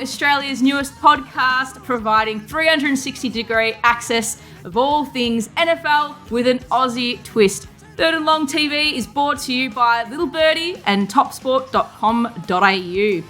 Australia's newest podcast, providing 360-degree access of all things NFL with an Aussie twist. Third and Long TV is brought to you by Little Birdie and topsport.com.au. I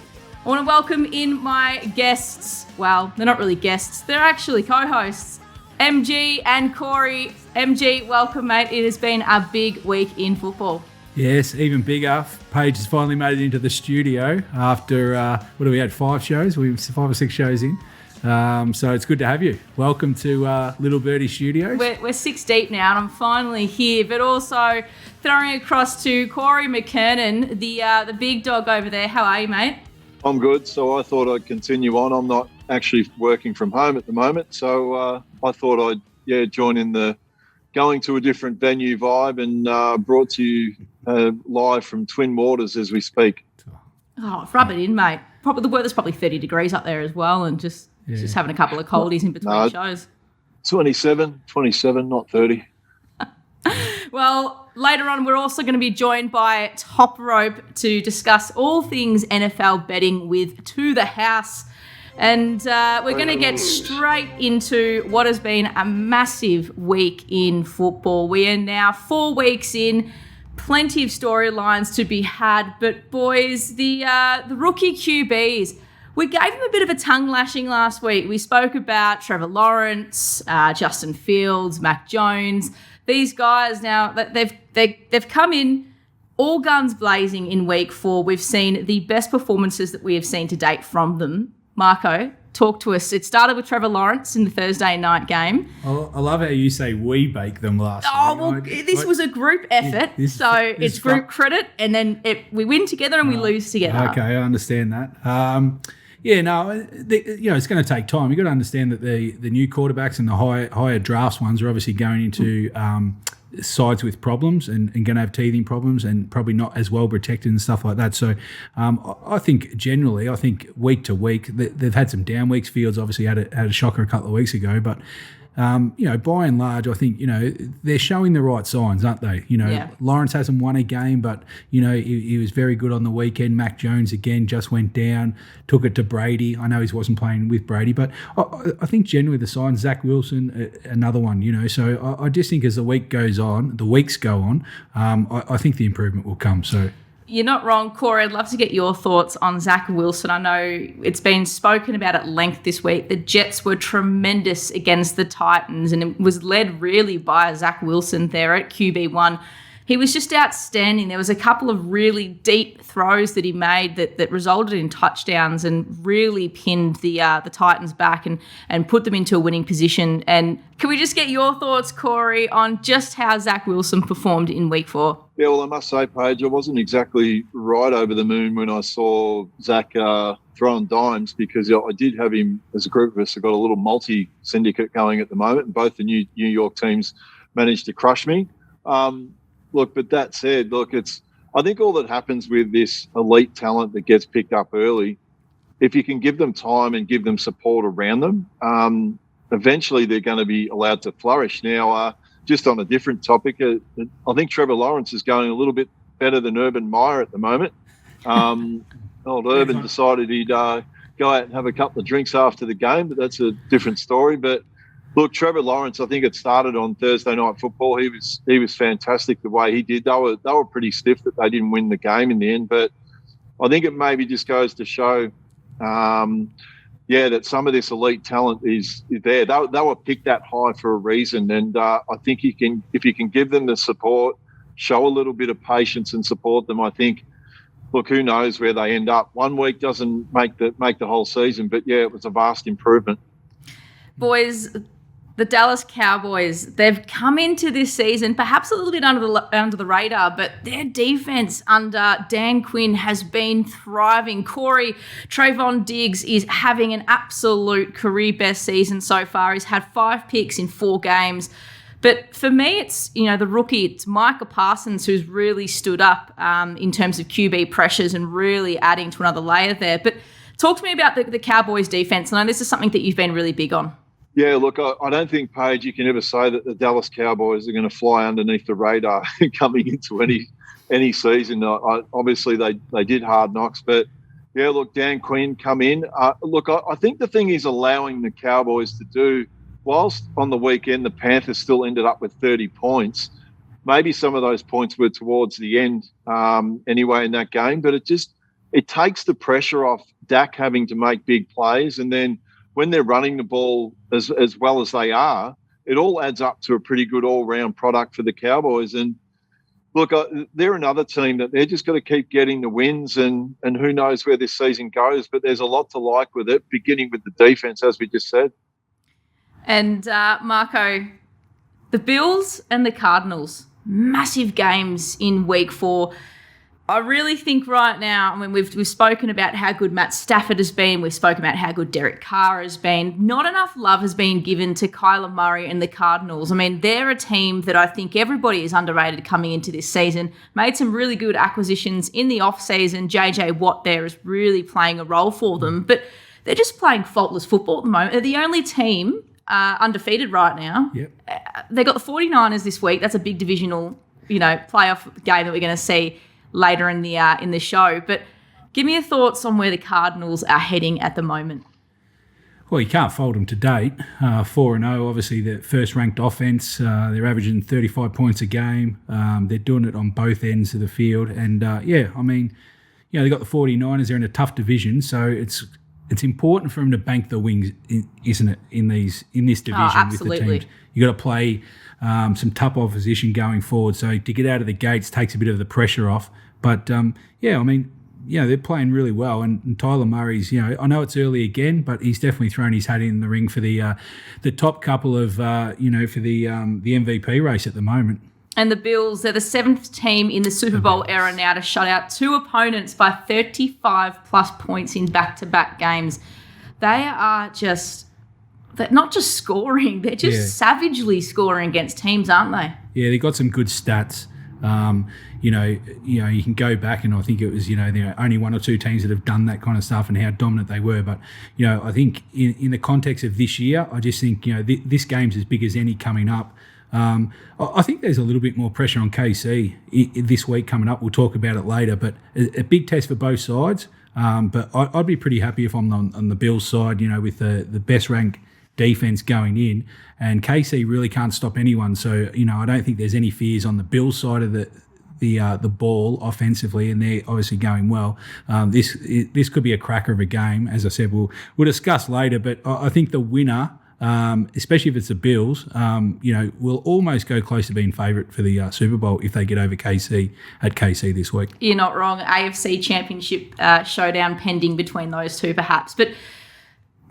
want to welcome in my guests. Well, they're not really guests. They're actually co-hosts. MG and Corey. MG, welcome, mate. It has been a big week in football. Yes, even bigger. Paige has finally made it into the studio after, we had 5 shows? We were 5 or 6 shows in. So it's good to have you. Welcome to Little Birdie Studios. We're 6 deep now and I'm finally here, but also throwing across to Corey McKernan, the big dog over there. How are you, mate? I'm good. So I thought I'd continue on. I'm not actually working from home at the moment. So I thought I'd join in the going to a different venue vibe and brought to you live from Twin Waters as we speak. Oh, rub it in, mate. The weather's probably 30 degrees up there as well, and just having a couple of coldies in between shows. 27, not 30. Well, later on, we're also going to be joined by Toprope to discuss all things NFL betting with To The House. And we're going to get straight into what has been a massive week in football. We are now 4 weeks in, plenty of storylines to be had. But boys, the rookie QBs, we gave them a bit of a tongue lashing last week. We spoke about Trevor Lawrence, Justin Fields, Mac Jones. These guys now, they've come in all guns blazing in week 4. We've seen the best performances that we have seen to date from them. Marco, talk to us. It started with Trevor Lawrence in the Thursday night game. I love how you say we baked them last week. This was a group effort, it's group credit, and then we win together and we lose together. Okay, I understand that. It's going to take time. You've got to understand that the new quarterbacks and the higher drafts ones are obviously going into sides with problems and going to have teething problems and probably not as well protected and stuff like that. So I think week to week they've had some down weeks. Fields obviously had a shocker a couple of weeks ago, but by and large, I think, they're showing the right signs, aren't they? Lawrence hasn't won a game, but, he was very good on the weekend. Mac Jones, again, just went down, took it to Brady. I know he wasn't playing with Brady, but I think generally the signs, Zach Wilson, another one, So I just think as the weeks go on, I think the improvement will come. So. You're not wrong, Corey. I'd love to get your thoughts on Zach Wilson. I know it's been spoken about at length this week. The Jets were tremendous against the Titans, and it was led really by Zach Wilson there at QB1. He was just outstanding. There was a couple of really deep throws that he made that resulted in touchdowns and really pinned the Titans back and put them into a winning position. And can we just get your thoughts, Corey, on just how Zach Wilson performed in week 4? Yeah, well, I must say, Paige, I wasn't exactly right over the moon when I saw Zach throwing dimes, because I did have him as a group of us. I've got a little multi-syndicate going at the moment, and both the New York teams managed to crush me. But that said, I think all that happens with this elite talent that gets picked up early, if you can give them time and give them support around them, eventually they're going to be allowed to flourish. Now, just on a different topic, I think Trevor Lawrence is going a little bit better than Urban Meyer at the moment. Old Urban decided he'd go out and have a couple of drinks after the game, but that's a different story. But look, Trevor Lawrence, I think it started on Thursday Night Football. He was fantastic the way he did. They were pretty stiff that they didn't win the game in the end, but I think it maybe just goes to show, that some of this elite talent is there. They were picked that high for a reason, and I think if you can give them the support, show a little bit of patience and support them, I think. Look, who knows where they end up? 1 week doesn't make the whole season, but it was a vast improvement. Boys, the Dallas Cowboys, they've come into this season perhaps a little bit under the radar, but their defense under Dan Quinn has been thriving. Corey, Trayvon Diggs is having an absolute career best season so far. He's had 5 picks in 4 games. But for me, it's, the rookie, it's Micah Parsons who's really stood up in terms of QB pressures and really adding to another layer there. But talk to me about the Cowboys defense. I know this is something that you've been really big on. Yeah, look, I don't think, Paige, you can ever say that the Dallas Cowboys are going to fly underneath the radar coming into any season. Obviously, they did hard knocks, but yeah, look, Dan Quinn come in. Look, I think the thing he's allowing the Cowboys to do, whilst on the weekend the Panthers still ended up with 30 points, maybe some of those points were towards the end anyway in that game, but it takes the pressure off Dak having to make big plays, and then when they're running the ball as well as they are, it all adds up to a pretty good all-round product for the Cowboys. And look, they're another team that they're just got to keep getting the wins, and who knows where this season goes, but there's a lot to like with it, beginning with the defense, as we just said. And Marco, the Bills and the Cardinals, massive games in week 4. I really think right now, we've spoken about how good Matt Stafford has been. We've spoken about how good Derek Carr has been. Not enough love has been given to Kyler Murray and the Cardinals. They're a team that I think everybody is underrated coming into this season. Made some really good acquisitions in the off-season. JJ Watt there is really playing a role for them. But they're just playing faultless football at the moment. They're the only team undefeated right now. Yep. They got the 49ers this week. That's a big divisional, playoff game that we're going to see later in the show. But give me your thoughts on where the Cardinals are heading at the moment. Well, you can't fault them to date. 4-0, obviously the first-ranked offense. They're averaging 35 points a game. They're doing it on both ends of the field. And, they got the 49ers. They're in a tough division, so it's important for them to bank the wings, isn't it, in this division with the teams. You got to play some tough opposition going forward. So to get out of the gates takes a bit of the pressure off. But, they're playing really well. And Tyler Murray's, I know it's early again, but he's definitely thrown his hat in the ring for the top couple of, for the MVP race at the moment. And the Bills, they're the 7th team in the Super Bowl era now to shut out 2 opponents by 35-plus points in back-to-back games. They are they're not just scoring, they're just savagely scoring against teams, aren't they? Yeah, they've got some good stats. You can go back, and I think it was, there are only 1 or 2 teams that have done that kind of stuff and how dominant they were. But, I think in the context of this year, I just think, this game's as big as any coming up. I think there's a little bit more pressure on KC this week coming up. We'll talk about it later, but a big test for both sides. But I'd be pretty happy if I'm on the Bills side, with the best ranked defense going in, and KC really can't stop anyone. So, I don't think there's any fears on the Bills side of the ball offensively, and they're obviously going well. This could be a cracker of a game. As I said, we'll discuss later, but I think the winner, especially if it's the Bills, will almost go close to being favourite for the Super Bowl if they get over KC at KC this week. You're not wrong. AFC Championship showdown pending between those two, perhaps. But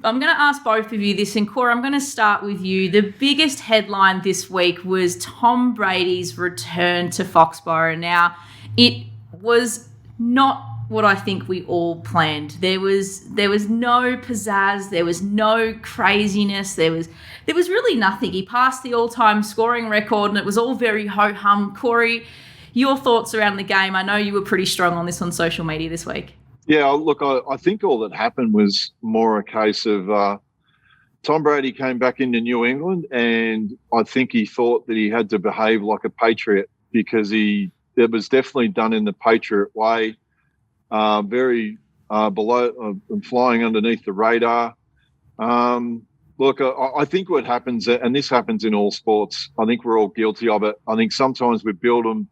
I'm going to ask both of you this, and Cora, I'm going to start with you. The biggest headline this week was Tom Brady's return to Foxborough. Now, it was not what I think we all planned. There was no pizzazz, there was no craziness, there was really nothing. He passed the all-time scoring record, and it was all very ho-hum. Corey, your thoughts around the game? I know you were pretty strong on this on social media this week. Yeah, look, I think all that happened was more a case of Tom Brady came back into New England, and I think he thought that he had to behave like a Patriot, because it was definitely done in the Patriot way, very below, flying underneath the radar. Look, I think what happens, and this happens in all sports, I think we're all guilty of it. I think sometimes we build them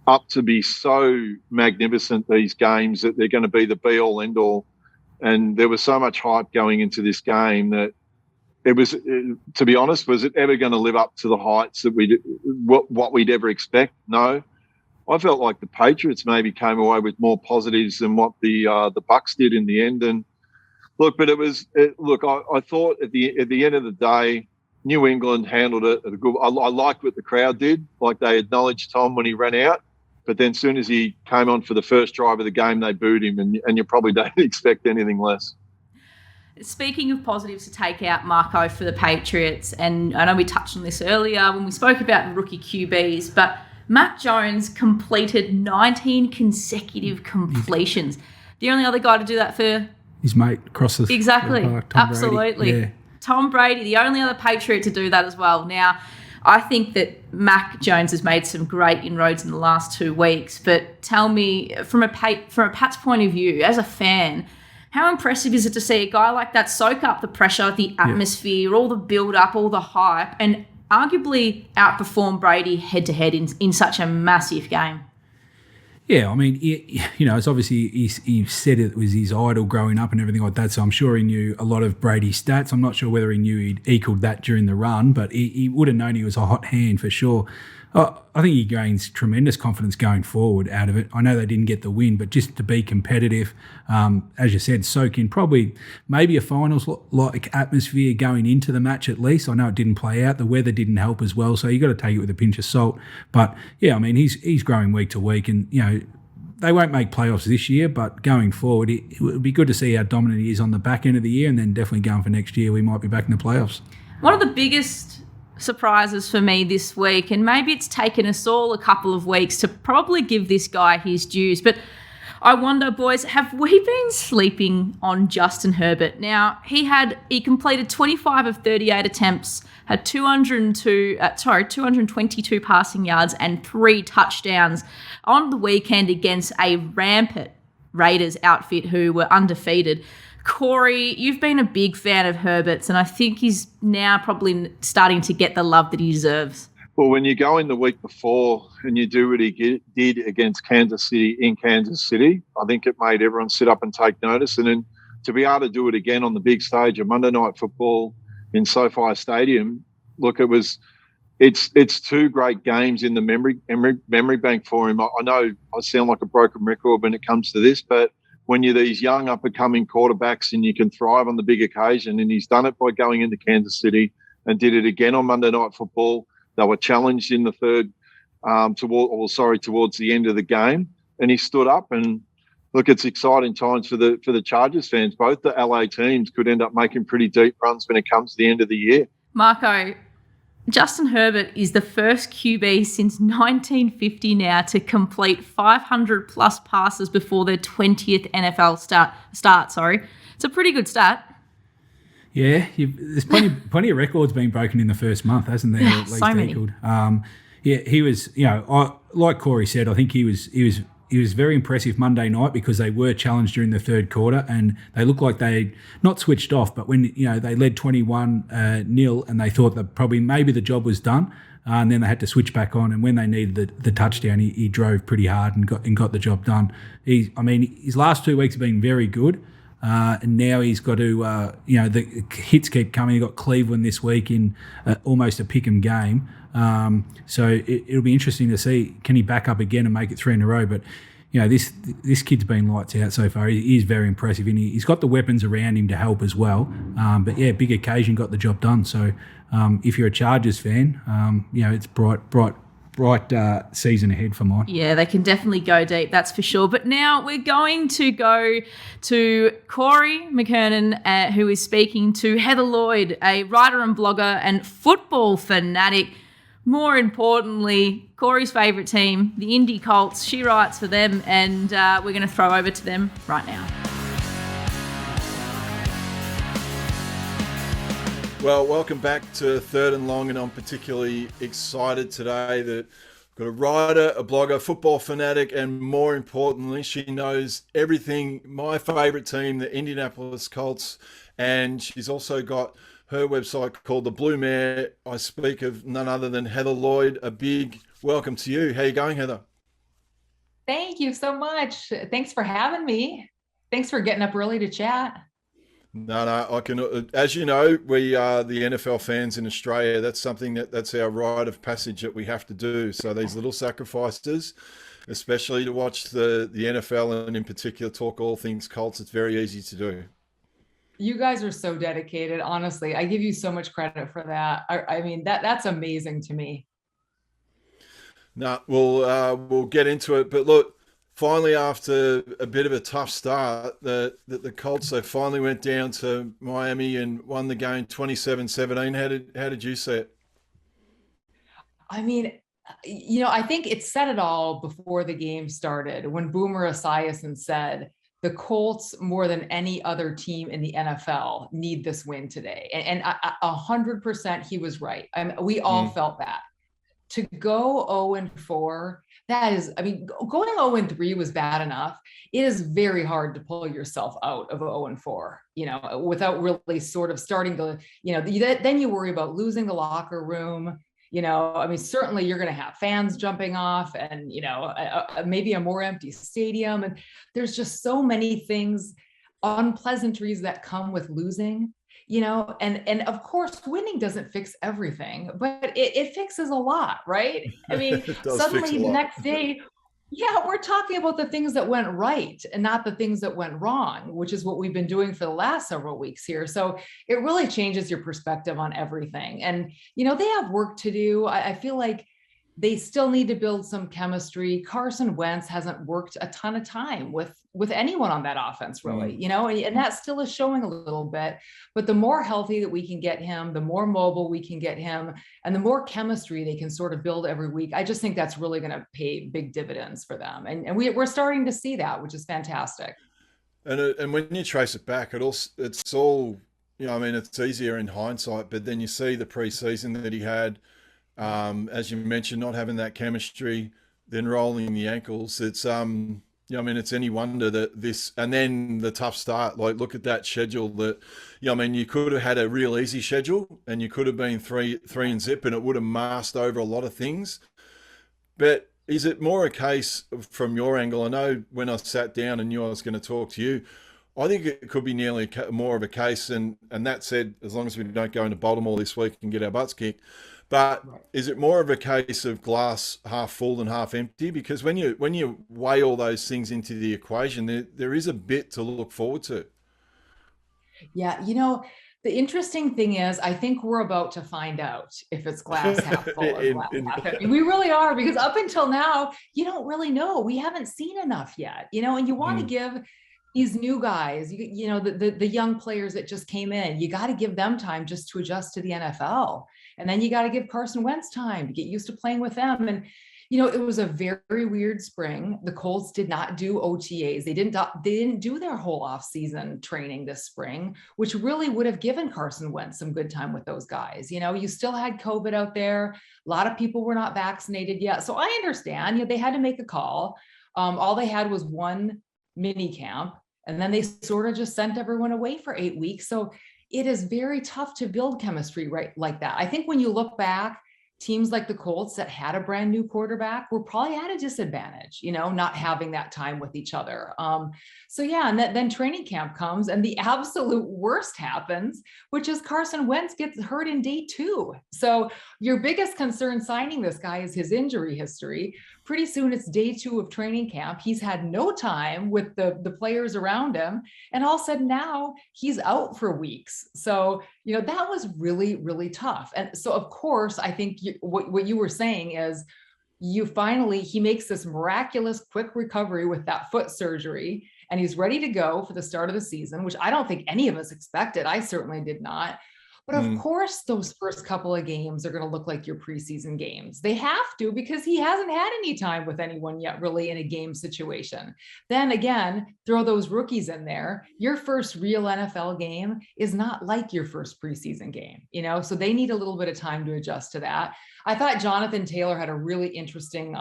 up to be so magnificent, these games, that they're going to be the be-all, end-all. And there was so much hype going into this game that it was, to be honest, was it ever going to live up to the heights that what we'd ever expect? No. I felt like the Patriots maybe came away with more positives than what the Bucs did in the end. And look, but I thought at the end of the day, New England handled it at a good. I liked what the crowd did. Like, they acknowledged Tom when he ran out, but then as soon as he came on for the first drive of the game, they booed him, and you probably don't expect anything less. Speaking of positives to take out, Marco, for the Patriots, and I know we touched on this earlier when we spoke about the rookie QBs, but Matt Jones completed 19 consecutive completions. The only other guy to do that for his mate across the exactly, Tom absolutely, Brady. Yeah. Tom Brady, the only other Patriot to do that as well. Now, I think that Mac Jones has made some great inroads in the last 2 weeks, but tell me, from a Pat's point of view, as a fan, how impressive is it to see a guy like that soak up the pressure, the atmosphere, all the build-up, all the hype, and arguably outperform Brady head-to-head in such a massive game? Yeah, I mean, it's obviously he said it was his idol growing up and everything like that, so I'm sure he knew a lot of Brady's stats. I'm not sure whether he knew he'd equaled that during the run, but he would have known he was a hot hand for sure. I think he gains tremendous confidence going forward out of it. I know they didn't get the win, but just to be competitive, as you said, soak in probably maybe a finals-like atmosphere going into the match at least. I know it didn't play out. The weather didn't help as well, so you got to take it with a pinch of salt. But, yeah, I mean, he's growing week to week, and, they won't make playoffs this year, but going forward, it would be good to see how dominant he is on the back end of the year, and then definitely going for next year, we might be back in the playoffs. One of the biggest surprises for me this week, and maybe it's taken us all a couple of weeks to probably give this guy his dues, but I wonder, boys, have we been sleeping on Justin Herbert? Now, he completed 25 of 38 attempts, had 222 passing yards and 3 touchdowns on the weekend against a rampant Raiders outfit who were undefeated. Corey, you've been a big fan of Herbert's, and I think he's now probably starting to get the love that he deserves. Well, when you go in the week before and you do what he did against Kansas City in Kansas City, I think it made everyone sit up and take notice. And then to be able to do it again on the big stage of Monday Night Football in SoFi Stadium, look, it's 2 great games in the memory bank for him. I know I sound like a broken record when it comes to this, but when you're these young up-and-coming quarterbacks and you can thrive on the big occasion, and he's done it by going into Kansas City and did it again on Monday Night Football. They were challenged in the third, towards the end of the game, and he stood up. And look, it's exciting times for the Chargers fans. Both the LA teams could end up making pretty deep runs when it comes to the end of the year. Marco, Justin Herbert is the first QB since 1950 now to complete 500-plus passes before their 20th NFL start. It's a pretty good stat. Yeah, there's plenty of records being broken in the first month, hasn't there? At least so many. equaled. He was, like Corey said, I think he was very impressive Monday night because they were challenged during the third quarter and they looked like they not switched off, but when they led 21-0 and they thought that probably maybe the job was done, and then they had to switch back on. And when they needed the touchdown, he drove pretty hard and got the job done. His last 2 weeks have been very good. And now he's got to, the hits keep coming. He got Cleveland this week in almost a pick 'em game. So it'll be interesting to see, can he back up again and make it 3 in a row? But, this kid's been lights out so far. He is very impressive. And he's got the weapons around him to help as well. But, yeah, big occasion, got the job done. So if you're a Chargers fan, it's bright season ahead for mine. Yeah, they can definitely go deep, that's for sure. But now we're going to go to Corey McKernan, who is speaking to Heather Lloyd, a writer and blogger and football fanatic. More importantly, Corey's favourite team, the Indy Colts. She writes for them, and we're going to throw over to them right now. Well, welcome back to Third and Long, and I'm particularly excited today that I've got a writer, a blogger, football fanatic, and more importantly, she knows everything, my favourite team, the Indianapolis Colts, and she's also got her website called The Blue Mare. I speak of none other than Heather Lloyd. A big welcome to you. How you going, Heather? Thank you so much. Thanks for having me. Thanks for getting up early to chat. No, I can. As you know, we are the NFL fans in Australia. That's something that's our rite of passage that we have to do. So these little sacrifices, especially to watch the NFL and in particular talk all things Colts, it's very easy to do. You guys are so dedicated. Honestly, I give you so much credit for that. I mean, that's amazing to me. No, we'll get into it. But look, finally, after a bit of a tough start, the Colts, they finally went down to Miami and won the game 27-17. How did you see it? I mean, I think it said it all before the game started when Boomer Esiason said, the Colts, more than any other team in the NFL, need this win today. And 100% he was right. I mean, we all felt that. To go 0-4, that is, I mean, going 0-3 was bad enough. It is very hard to pull yourself out of 0-4, without really sort of starting to, then you worry about losing the locker room. I mean, certainly you're going to have fans jumping off and, maybe a more empty stadium. And there's just so many things, unpleasantries that come with losing, and of course, winning doesn't fix everything, but it fixes a lot, right? I mean, suddenly the next day, we're talking about the things that went right and not the things that went wrong, which is what we've been doing for the last several weeks here. So it really changes your perspective on everything. And, they have work to do. I feel like they still need to build some chemistry. Carson Wentz hasn't worked a ton of time with anyone on that offense, really, and that still is showing a little bit. But the more healthy that we can get him, the more mobile we can get him, and the more chemistry they can sort of build every week, I just think that's really going to pay big dividends for them. And we're starting to see that, which is fantastic. And when you trace it back, it's all, I mean, it's easier in hindsight, but then you see the preseason that he had, as you mentioned, not having that chemistry, then rolling the ankles. It's I mean, it's any wonder that this, and then the tough start. Like, look at that schedule. That, I mean, you could have had a real easy schedule, and you could have been three and zip, and it would have masked over a lot of things. But is it more a case from your angle? I know when I sat down and knew I was going to talk to you, I think it could be nearly more of a case. And that said, as long as we don't go into Baltimore this week and get our butts kicked. But is it more of a case of glass half full than half empty? Because when you weigh all those things into the equation, there is a bit to look forward to. Yeah, the interesting thing is, I think we're about to find out if it's glass half full or glass half empty. We really are, because up until now, you don't really know. We haven't seen enough yet, and you want to give these new guys, the young players that just came in, you got to give them time just to adjust to the NFL. And then you got to give Carson Wentz time to get used to playing with them. And, it was a very weird spring. The Colts did not do OTAs. They didn't do their whole off-season training this spring, which really would have given Carson Wentz some good time with those guys. You still had COVID out there. A lot of people were not vaccinated yet. So I understand, they had to make a call. All they had was one mini camp, and then they sort of just sent everyone away for 8 weeks. So it is very tough to build chemistry right like that. I think when you look back, teams like the Colts that had a brand new quarterback were probably at a disadvantage, not having that time with each other. And then training camp comes and the absolute worst happens, which is Carson Wentz gets hurt in day 2. So your biggest concern signing this guy is his injury history. Pretty soon it's day 2 of training camp. He's had no time with the players around him. And all of a sudden now he's out for weeks. So, that was really, really tough. And so, of course, I think what you were saying is he makes this miraculous quick recovery with that foot surgery, and he's ready to go for the start of the season, which I don't think any of us expected. I certainly did not. But of course, those first couple of games are going to look like your preseason games. They have to, because he hasn't had any time with anyone yet, really, in a game situation. Then again, throw those rookies in there. Your first real NFL game is not like your first preseason game, so they need a little bit of time to adjust to that. I thought Jonathan Taylor had a really interesting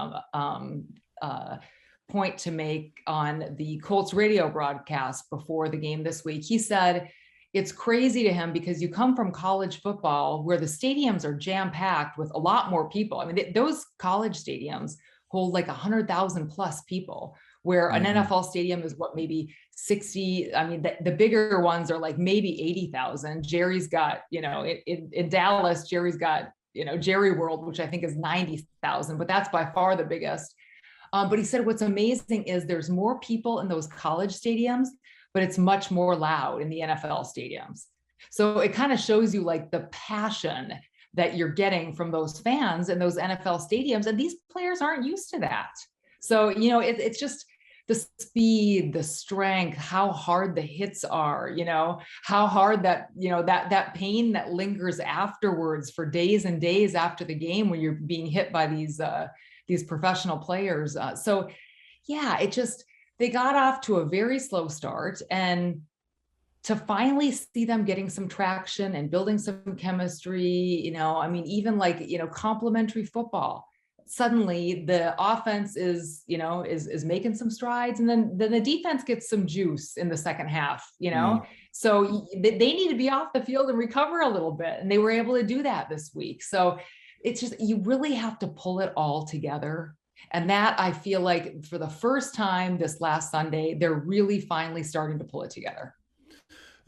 point to make on the Colts radio broadcast before the game this week. He said, it's crazy to him because you come from college football where the stadiums are jam-packed with a lot more people. I mean, those college stadiums hold like 100,000 plus people, where an NFL stadium is maybe 60. I mean, the bigger ones are like maybe 80,000. Jerry's got, in Dallas, Jerry's got, Jerry World, which I think is 90,000, but that's by far the biggest. But he said, what's amazing is there's more people in those college stadiums, but it's much more loud in the NFL stadiums. So it kind of shows you like the passion that you're getting from those fans in those NFL stadiums. And these players aren't used to that. So, it's just, the speed, the strength, how hard the hits are, how hard that, that pain that lingers afterwards for days and days after the game when you're being hit by these professional players. So yeah, they got off to a very slow start, and to finally see them getting some traction and building some chemistry, even complementary football. Suddenly the offense is making some strides, and then the defense gets some juice in the second half, So they need to be off the field and recover a little bit. And they were able to do that this week. So it's just, you really have to pull it all together. And that, I feel like for the first time this last Sunday, they're really finally starting to pull it together.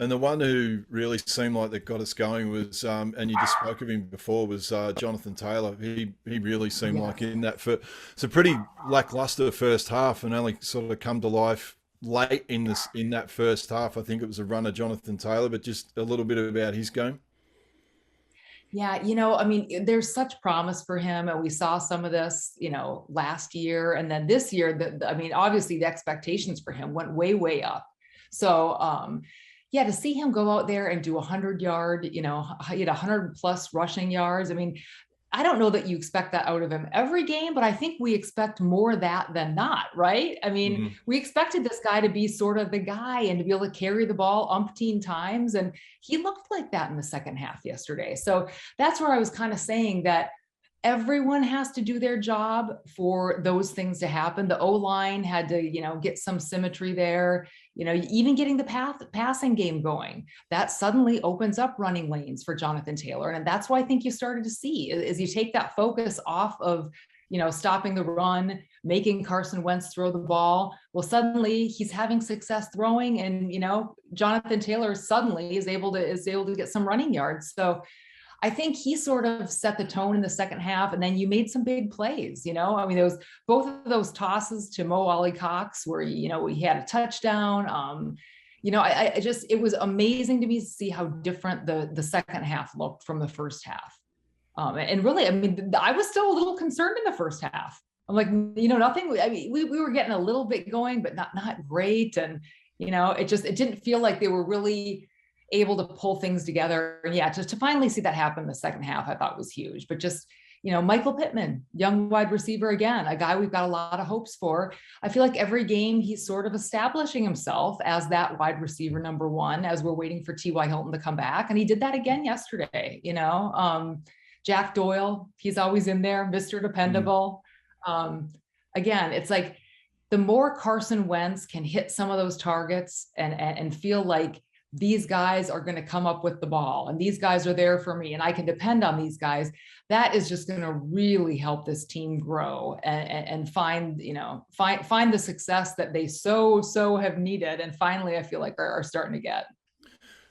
And the one who really seemed like that got us going was, and you just spoke of him before, was Jonathan Taylor. He really seemed like in that it's a pretty lackluster first half, and only sort of come to life late in that first half. I think it was a runner, Jonathan Taylor, but just a little bit about his game. Yeah, there's such promise for him, and we saw some of this, last year, and then this year. Obviously the expectations for him went way, way up. So, to see him go out there and do 100-yard, he had 100+ rushing yards. I don't know that you expect that out of him every game, but I think we expect more of that than not, right? We expected this guy to be sort of the guy and to be able to carry the ball umpteen times. And he looked like that in the second half yesterday. So that's where I was kind of saying that everyone has to do their job for those things to happen. The O-line had to, get some symmetry there, even getting the passing game going. That suddenly opens up running lanes for Jonathan Taylor. And that's why I think you started to see is you take that focus off of, stopping the run, making Carson Wentz throw the ball. Well, suddenly he's having success throwing, and, Jonathan Taylor suddenly is able to get some running yards. So I think he sort of set the tone in the second half, and then you made some big plays, both of those tosses to Mo Alley-Cox where, he had a touchdown. It was amazing to me to see how different the second half looked from the first half. And really, I was still a little concerned in the first half. I'm like, nothing, we were getting a little bit going, but not great. And, it didn't feel like they were really able to pull things together. And just to finally see that happen in the second half, I thought was huge. But just, Michael Pittman, young wide receiver, again, a guy we've got a lot of hopes for. I feel like every game he's sort of establishing himself as that wide receiver number one, as we're waiting for T.Y. Hilton to come back. And he did that again yesterday, Jack Doyle, he's always in there, Mr. Dependable. Again, it's like the more Carson Wentz can hit some of those targets and feel like these guys are going to come up with the ball and these guys are there for me and I can depend on these guys, that is just going to really help this team grow and find the success that they so have needed. And finally, I feel like are starting to get.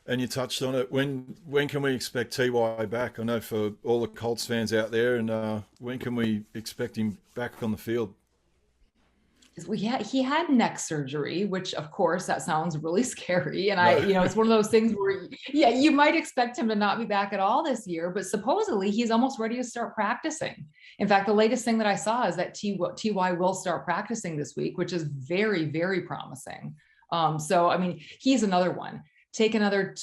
And you touched on it. When can we expect TY back? I know for all the Colts fans out there, and when can we expect him back on the field? He had neck surgery, which of course that sounds really scary. And it's one of those things where, you might expect him to not be back at all this year, but supposedly he's almost ready to start practicing. In fact, the latest thing that I saw is that TY will start practicing this week, which is very, very promising. He's another one. Take another,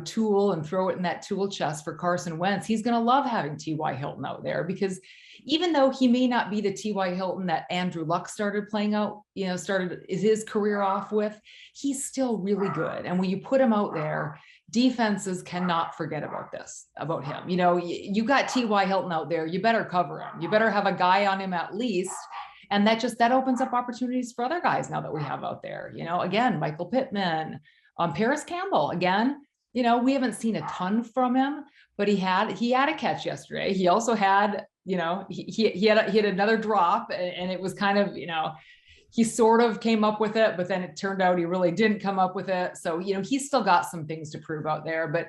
tool and throw it in that tool chest for Carson Wentz. He's going to love having T.Y. Hilton out there, because even though he may not be the T.Y. Hilton that Andrew Luck started playing out, started his career off with, he's still really good. And when you put him out there, defenses cannot forget about him. You got T.Y. Hilton out there, you better cover him. You better have a guy on him at least. And that opens up opportunities for other guys now that we have out there. Again, Michael Pittman, Paris Campbell, again, we haven't seen a ton from him, but he had a catch yesterday. He also had, he had another drop, and it was kind of, he sort of came up with it, but then it turned out he really didn't come up with it. So, he's still got some things to prove out there, but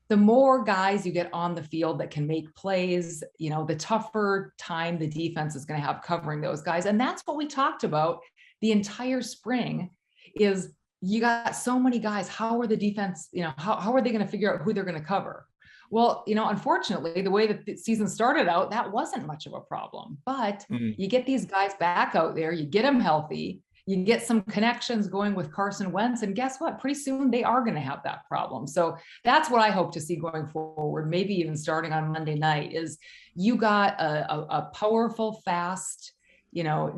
the more guys you get on the field that can make plays, the tougher time the defense is going to have covering those guys. And that's what we talked about the entire spring is, you got so many guys. How are the defense, how are they going to figure out who they're going to cover? Well, unfortunately, the way that the season started out, that wasn't much of a problem. But you get these guys back out there, you get them healthy, you get some connections going with Carson Wentz, and guess what? Pretty soon they are going to have that problem. So that's what I hope to see going forward, maybe even starting on Monday night, is you got a powerful, fast,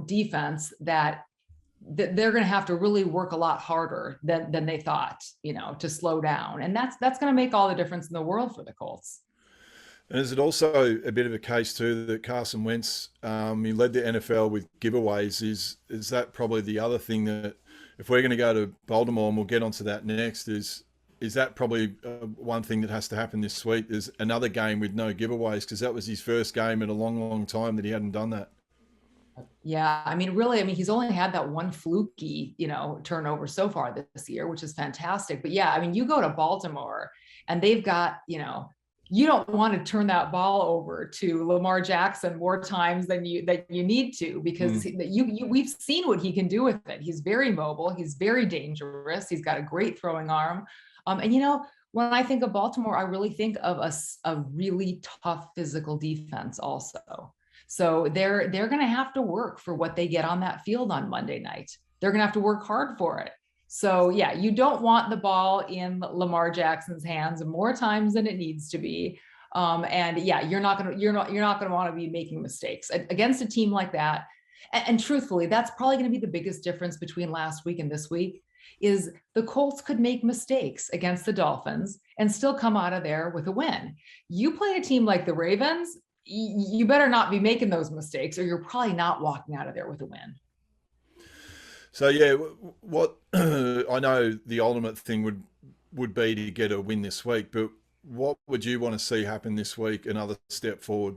defense that they're going to have to really work a lot harder than they thought, to slow down. And that's going to make all the difference in the world for the Colts. And is it also a bit of a case too that Carson Wentz, he led the NFL with giveaways? Is that probably the other thing that, if we're going to go to Baltimore, and we'll get onto that next, is that probably one thing that has to happen this week? Is another game with no giveaways, because that was his first game in a long, long time that he hadn't done that. Yeah, he's only had that one fluky, turnover so far this year, which is fantastic. But yeah, you go to Baltimore and they've got, you don't want to turn that ball over to Lamar Jackson more times than you need to, because we've seen what he can do with it. He's very mobile. He's very dangerous. He's got a great throwing arm. And when I think of Baltimore, I really think of a really tough physical defense also. So they're going to have to work for what they get on that field on Monday night. They're going to have to work hard for it. So yeah, you don't want the ball in Lamar Jackson's hands more times than it needs to be. And yeah, you're not going to want to be making mistakes against a team like that. And truthfully, that's probably going to be the biggest difference between last week and this week, is the Colts could make mistakes against the Dolphins and still come out of there with a win. You play a team like the Ravens, you better not be making those mistakes, or you're probably not walking out of there with a win. So yeah, what I know the ultimate thing would be to get a win this week, but what would you want to see happen this week? Another step forward?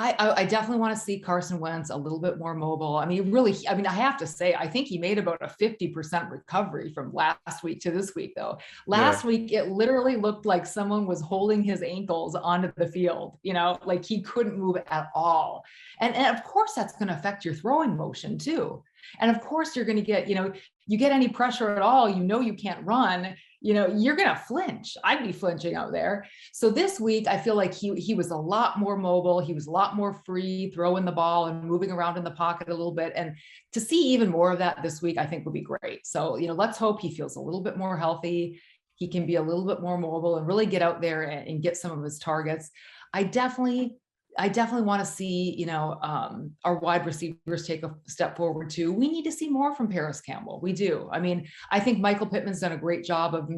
I definitely want to see Carson Wentz a little bit more mobile. I have to say, I think he made about a 50% recovery from last week to this week, though. Last week, it literally looked like someone was holding his ankles onto the field, like he couldn't move at all. And of course, that's going to affect your throwing motion too. And of course, you're going to get, you get any pressure at all, you can't run, you're going to flinch. I'd be flinching out there. So this week, I feel like he was a lot more mobile. He was a lot more free, throwing the ball and moving around in the pocket a little bit. And to see even more of that this week, I think would be great. So, let's hope he feels a little bit more healthy. He can be a little bit more mobile and really get out there and get some of his targets. I definitely want to see, our wide receivers take a step forward too. We need to see more from Paris Campbell. We do. I think Michael Pittman's done a great job of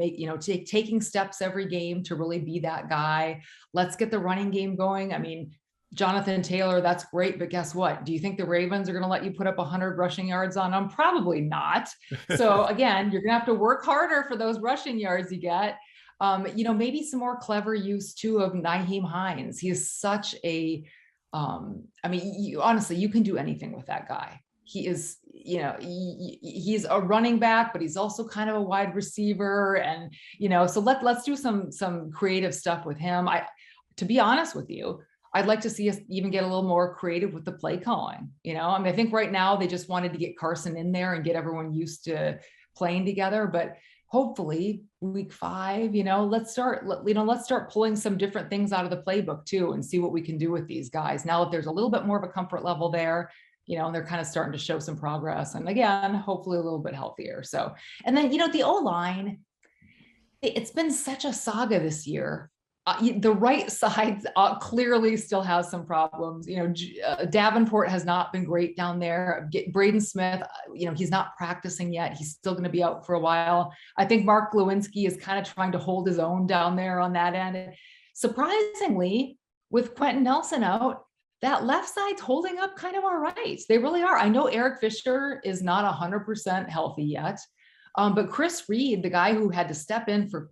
taking steps every game to really be that guy. Let's get the running game going. Jonathan Taylor, that's great, but guess what? Do you think the Ravens are going to let you put up 100 rushing yards on them? Probably not. So again, you're going to have to work harder for those rushing yards you get. Maybe some more clever use too of Nyheim Hines. He is such a, honestly, you can do anything with that guy. He is, he's a running back, but he's also kind of a wide receiver. And, so let's do some creative stuff with him. To be honest with you, I'd like to see us even get a little more creative with the play calling. I think right now they just wanted to get Carson in there and get everyone used to playing together, but hopefully week 5, let's start pulling some different things out of the playbook too, and see what we can do with these guys. Now that there's a little bit more of a comfort level there, and they're kind of starting to show some progress. And again, hopefully a little bit healthier. So, and then, the O-line, it's been such a saga this year. The right side clearly still has some problems. Davenport has not been great down there. Braden Smith, he's not practicing yet. He's still going to be out for a while. I think Mark Lewinsky is kind of trying to hold his own down there on that end. Surprisingly, with Quentin Nelson out, that left side's holding up kind of all right. They really are. I know Eric Fisher is not 100% healthy yet. But Chris Reed, the guy who had to step in for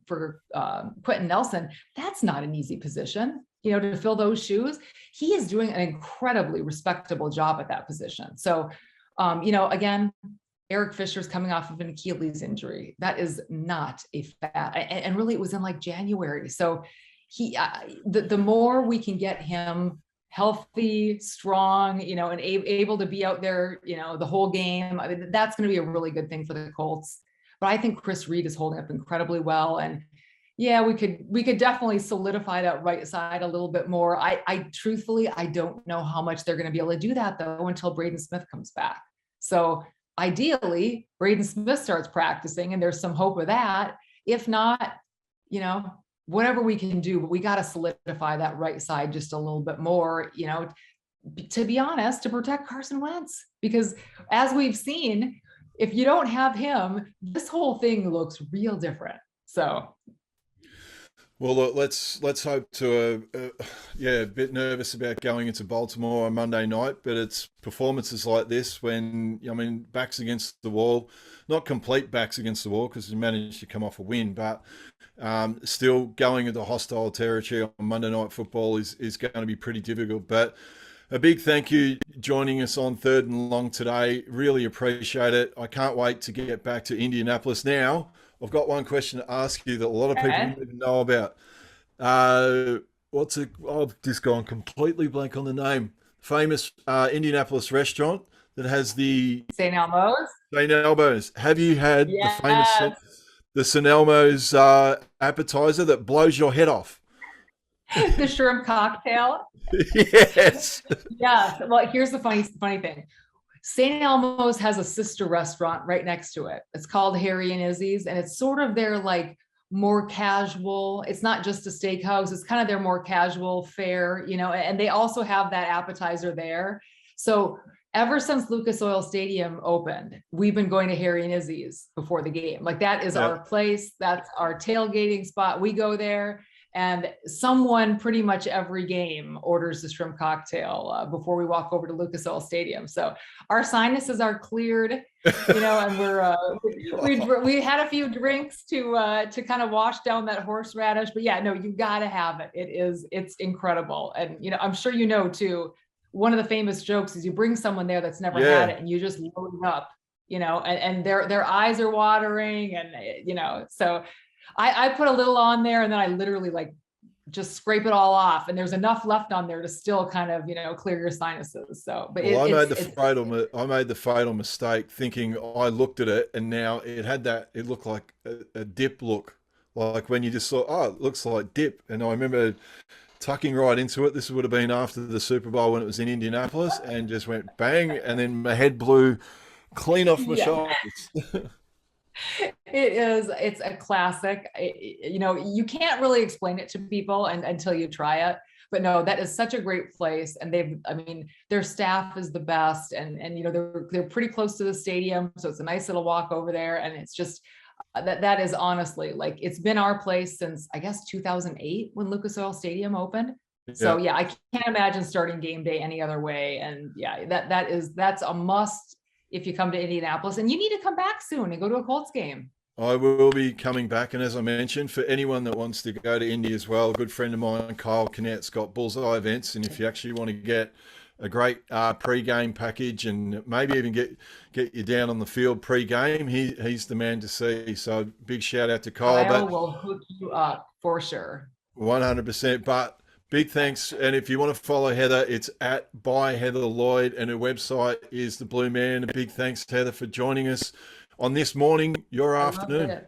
Quentin Nelson, that's not an easy position, to fill those shoes. He is doing an incredibly respectable job at that position. So, again, Eric Fisher's coming off of an Achilles injury. That is not a fat, and really it was in like January. So the more we can get him healthy, strong, and able to be out there, the whole game, that's going to be a really good thing for the Colts. But I think Chris Reed is holding up incredibly well. And yeah, we could definitely solidify that right side a little bit more. I truthfully, I don't know how much they're going to be able to do that though, until Braden Smith comes back. So ideally, Braden Smith starts practicing and there's some hope of that. If not, whatever we can do, but we got to solidify that right side just a little bit more, to be honest, to protect Carson Wentz. Because as we've seen, if you don't have him, this whole thing looks real different. So. Well, look, let's hope to, a bit nervous about going into Baltimore on Monday night, but it's performances like this when, backs against the wall, not complete backs against the wall because you managed to come off a win, but still going into hostile territory on Monday Night Football is going to be pretty difficult. But a big thank you joining us on Third and Long today. Really appreciate it. I can't wait to get back to Indianapolis now. I've got one question to ask you that a lot of people don't even know about. I've just gone completely blank on the name. Famous Indianapolis restaurant that has the St. Elmo's. St. Elmo's. Have you had the St. Elmo's appetizer that blows your head off? The shrimp cocktail. Yes. Yeah. Well, here's the funny thing. St. Elmo's has a sister restaurant right next to it. It's called Harry and Izzy's, and it's sort of their like more casual. It's not just a steakhouse. It's kind of their more casual fare, and they also have that appetizer there. So ever since Lucas Oil Stadium opened, we've been going to Harry and Izzy's before the game. Like that is our place. That's our tailgating spot. We go there. And someone pretty much every game orders the shrimp cocktail before we walk over to Lucas Oil Stadium. So our sinuses are cleared, and we had a few drinks to kind of wash down that horseradish. But yeah, no, you got to have it. It's incredible. And, I'm sure too, one of the famous jokes is you bring someone there that's never had it and you just load it up, and their eyes are watering and, so I put a little on there and then I literally just scrape it all off. And there's enough left on there to still kind of, clear your sinuses. So, but I made the fatal mistake thinking I looked at it and now it looked like a dip look. Like when you just saw, it looks like dip. And I remember tucking right into it. This would have been after the Super Bowl when it was in Indianapolis and just went bang. And then my head blew clean off my shoulders. It's a classic. You can't really explain it to people until you try it, but no, that is such a great place. And their staff is the best and they're pretty close to the stadium. So it's a nice little walk over there. And it's just, that is honestly it's been our place since I guess 2008 when Lucas Oil Stadium opened. So yeah, I can't imagine starting game day any other way. And yeah, that's a must if you come to Indianapolis, and you need to come back soon and go to a Colts game. I will be coming back. And as I mentioned, for anyone that wants to go to Indy as well, a good friend of mine, Kyle Kinnett's got Bullseye Events. And if you actually want to get a great pre-game package and maybe even get you down on the field pre-game, he's the man to see. So big shout out to Kyle. Kyle will hook you up for sure. 100%. But big thanks. And if you want to follow Heather, it's @by Heather Lloyd, and her website is The Blue Man. A big thanks to Heather for joining us on this morning, your afternoon.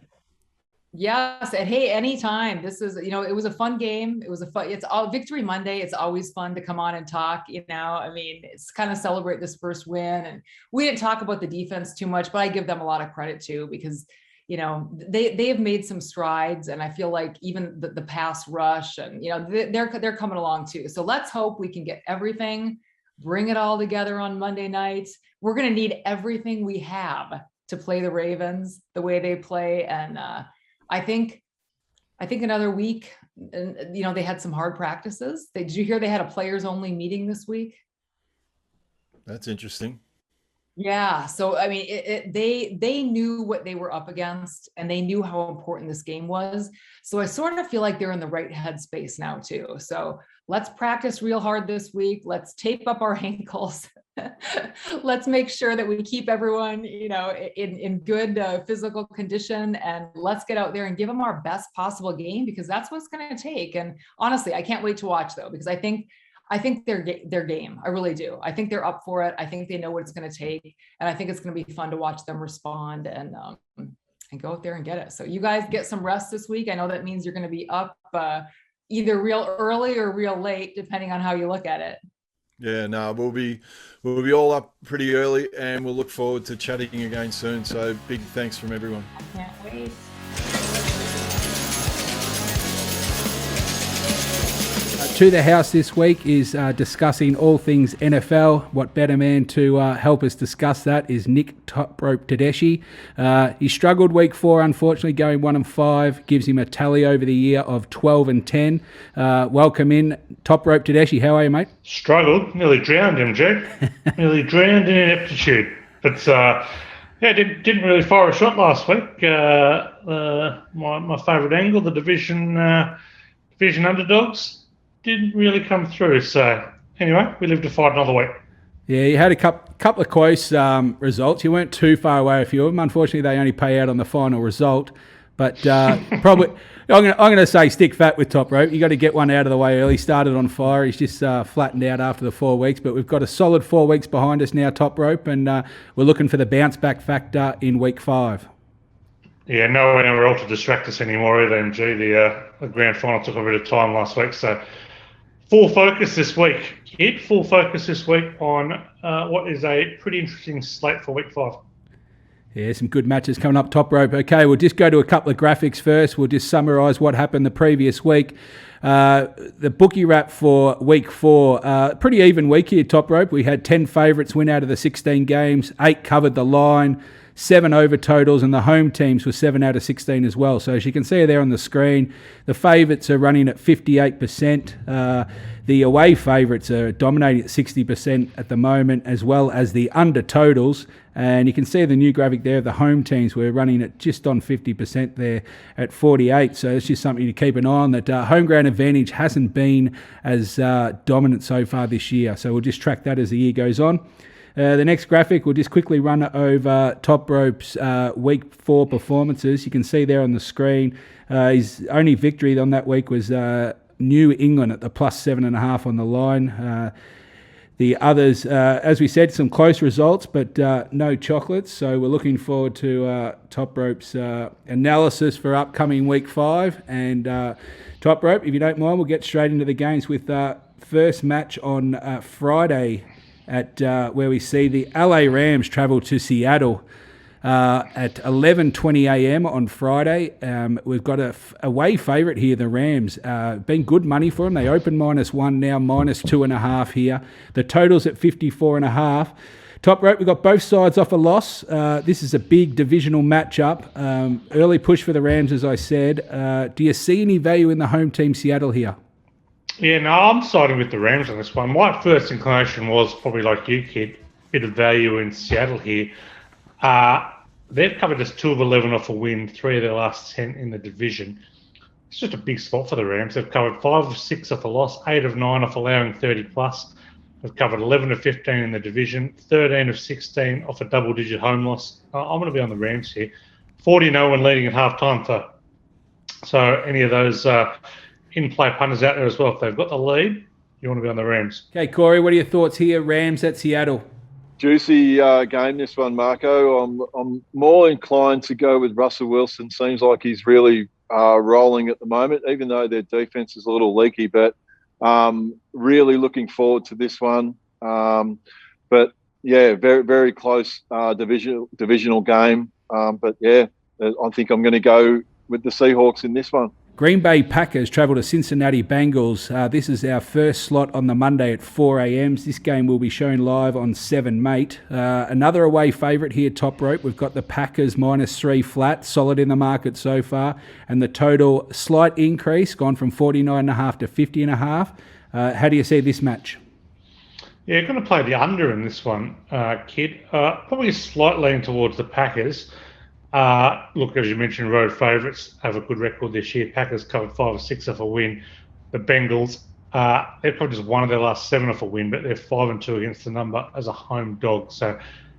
Yes. And hey, anytime. This is, it was a fun game. It's all Victory Monday. It's always fun to come on and talk, it's kind of celebrate this first win. And we didn't talk about the defense too much, but I give them a lot of credit too, because they have made some strides, and I feel like even the pass rush and, they're coming along too. So let's hope we can get everything, bring it all together on Monday night. We're going to need everything we have to play the Ravens the way they play. And I think another week, and they had some hard practices. Did you hear they had a players only meeting this week? That's interesting. Yeah. So, they knew what they were up against, and they knew how important this game was. So I sort of feel like they're in the right headspace now too. So let's practice real hard this week. Let's tape up our ankles. Let's make sure that we keep everyone, in good physical condition, and let's get out there and give them our best possible game, because that's what's going to take. And honestly, I can't wait to watch though, because I think they're game. I really do. I think they're up for it. I think they know what it's going to take. And I think it's going to be fun to watch them respond and go out there and get it. So you guys get some rest this week. I know that means you're going to be up either real early or real late, depending on how you look at it. Yeah, no, we'll be all up pretty early, and we'll look forward to chatting again soon. So big thanks from everyone. Can't wait. To the house this week is discussing all things NFL. What better man to help us discuss that is Nick Toprope Tedeschi. He struggled week 4, unfortunately, going 1-5, gives him a tally over the year of 12-10. Welcome in, Toprope Tedeschi. How are you, mate? Struggled, nearly drowned him, Jake. Nearly drowned in ineptitude. But didn't really fire a shot last week. My favourite angle, the division underdogs, didn't really come through. So anyway, we live to fight another week. Yeah, you had a couple of close results. You weren't too far away a few of them. Unfortunately, they only pay out on the final result. But probably, I'm going to say stick fat with Toprope. You got to get one out of the way early. Started on fire. He's just flattened out after the 4 weeks. But we've got a solid 4 weeks behind us now, Toprope, and we're looking for the bounce back factor in week 5. Yeah, no one ever else to distract us anymore either, MG. The grand final took a bit of time last week, so full focus this week, kid. Full focus this week on what is a pretty interesting slate for week 5. Yeah, some good matches coming up, Toprope. Okay, we'll just go to a couple of graphics first. We'll just summarise what happened the previous week. The bookie wrap for week 4, pretty even week here, Toprope. We had 10 favourites win out of the 16 games, 8 covered the line, 7 over totals, and the home teams were 7 out of 16 as well. So as you can see there on the screen, the favourites are running at 58%. The away favourites are dominating at 60% at the moment, as well as the under totals. And you can see the new graphic there, the home teams were running at just on 50% there at 48. So it's just something to keep an eye on, that home ground advantage hasn't been as dominant so far this year. So we'll just track that as the year goes on. The next graphic, we'll just quickly run over Toprope's week 4 performances. You can see there on the screen, his only victory on that week was New England at the +7.5 on the line. The others, as we said, some close results, but no chocolates. So we're looking forward to Toprope's analysis for upcoming week 5. And Toprope, if you don't mind, we'll get straight into the games with first match on Friday at where we see the LA Rams travel to Seattle at 11:20 a.m. on Friday. We've got a away favourite here, the Rams. Been good money for them. They open -1 now, -2.5 here. The total's at 54.5. Toprope, we've got both sides off a loss. This is a big divisional matchup. Early push for the Rams, as I said. Do you see any value in the home team Seattle here? Yeah, no, I'm siding with the Rams on this one. My first inclination was probably like you, kid, bit of value in Seattle here. They've covered just 2 of 11 off a win, 3 of their last 10 in the division. It's just a big spot for the Rams. They've covered 5 of 6 off a loss, 8 of 9 off allowing 30+. They've covered 11 of 15 in the division, 13 of 16 off a double-digit home loss. I'm going to be on the Rams here. 40-0 and leading at half-time for. So any of those in-play punters out there as well, if they've got the lead, you want to be on the Rams. Okay, Corey, what are your thoughts here? Rams at Seattle. Juicy game, this one, Marco. I'm more inclined to go with Russell Wilson. Seems like he's really rolling at the moment, even though their defense is a little leaky. But really looking forward to this one. But yeah, very, very close divisional game. But yeah, I think I'm going to go with the Seahawks in this one. Green Bay Packers travel to Cincinnati Bengals. This is our first slot on the Monday at 4 a.m. This game will be shown live on 7 Mate. Another away favourite here, Toprope. We've got the Packers -3 flat, solid in the market so far. And the total slight increase, gone from 49.5 to 50.5. How do you see this match? Yeah, going to play the under in this one, kid. Probably slightly leaning towards the Packers. Look, as you mentioned, road favourites have a good record this year. Packers covered 5 or 6 off a win. The Bengals, they've covered just 1 of their last 7 off a win, but they're 5-2 against the number as a home dog. So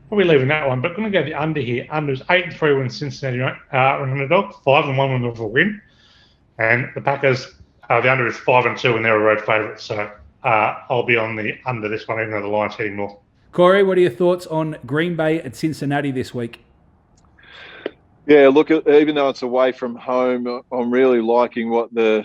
probably leaving that one, but going to go the under here. Under's 8-3 when Cincinnati run a dog, 5-1 when off a win. And the Packers, the under is 5-2 when they're a road favourite. So I'll be on the under this one, even though the line's heading north. Corey, what are your thoughts on Green Bay at Cincinnati this week? Yeah, look, even though it's away from home, I'm really liking what the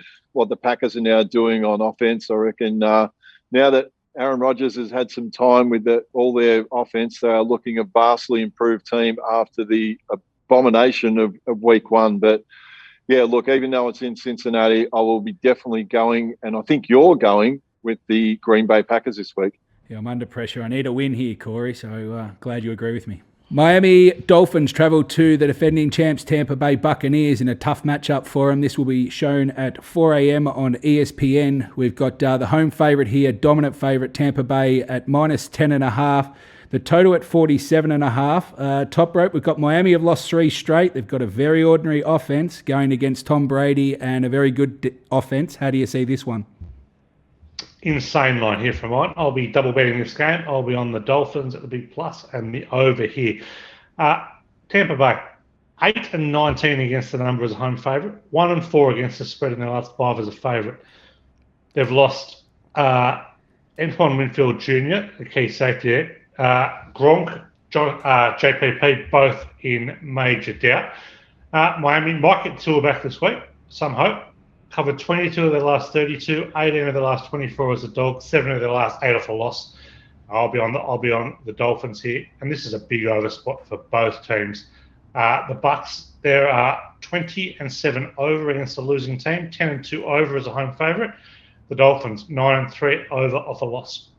Packers are now doing on offense. I reckon now that Aaron Rodgers has had some time with all their offense. They are looking a vastly improved team after the abomination of week one. But, yeah, look, even though it's in Cincinnati, I will be definitely going, and I think you're going, with the Green Bay Packers this week. Yeah, I'm under pressure. I need a win here, Corey, so glad you agree with me. Miami Dolphins travel to the defending champs Tampa Bay Buccaneers in a tough matchup for them. This will be shown at 4 a.m. on ESPN. We've got the home favourite here, dominant favourite Tampa Bay at -10.5. The total at 47.5. Top rope, we've got Miami have lost 3 straight. They've got a very ordinary offence going against Tom Brady and a very good offence. How do you see this one? Insane line here for mine. I'll be double betting this game. I'll be on the Dolphins at the big plus and the over here. Tampa Bay, 8-19 against the number as a home favourite, 1-4 against the spread in their last 5 as a favourite. They've lost Antoine Winfield Jr., the key safety there, Gronk, JPP, both in major doubt. Miami might get Tua back this week, some hope. Covered 22 of their last 32, 18 of their last 24 as a dog, 7 of their last 8 off a loss. I'll be on the Dolphins here, and this is a big over spot for both teams. The Bucks, there are 20-7 over against a losing team, 10-2 over as a home favourite. The Dolphins 9-3 over off a loss.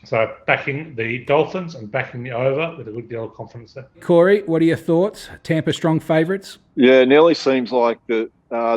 So backing the Dolphins and backing the over with a good deal of confidence there. Corey, what are your thoughts? Tampa strong favourites? Yeah, nearly seems like that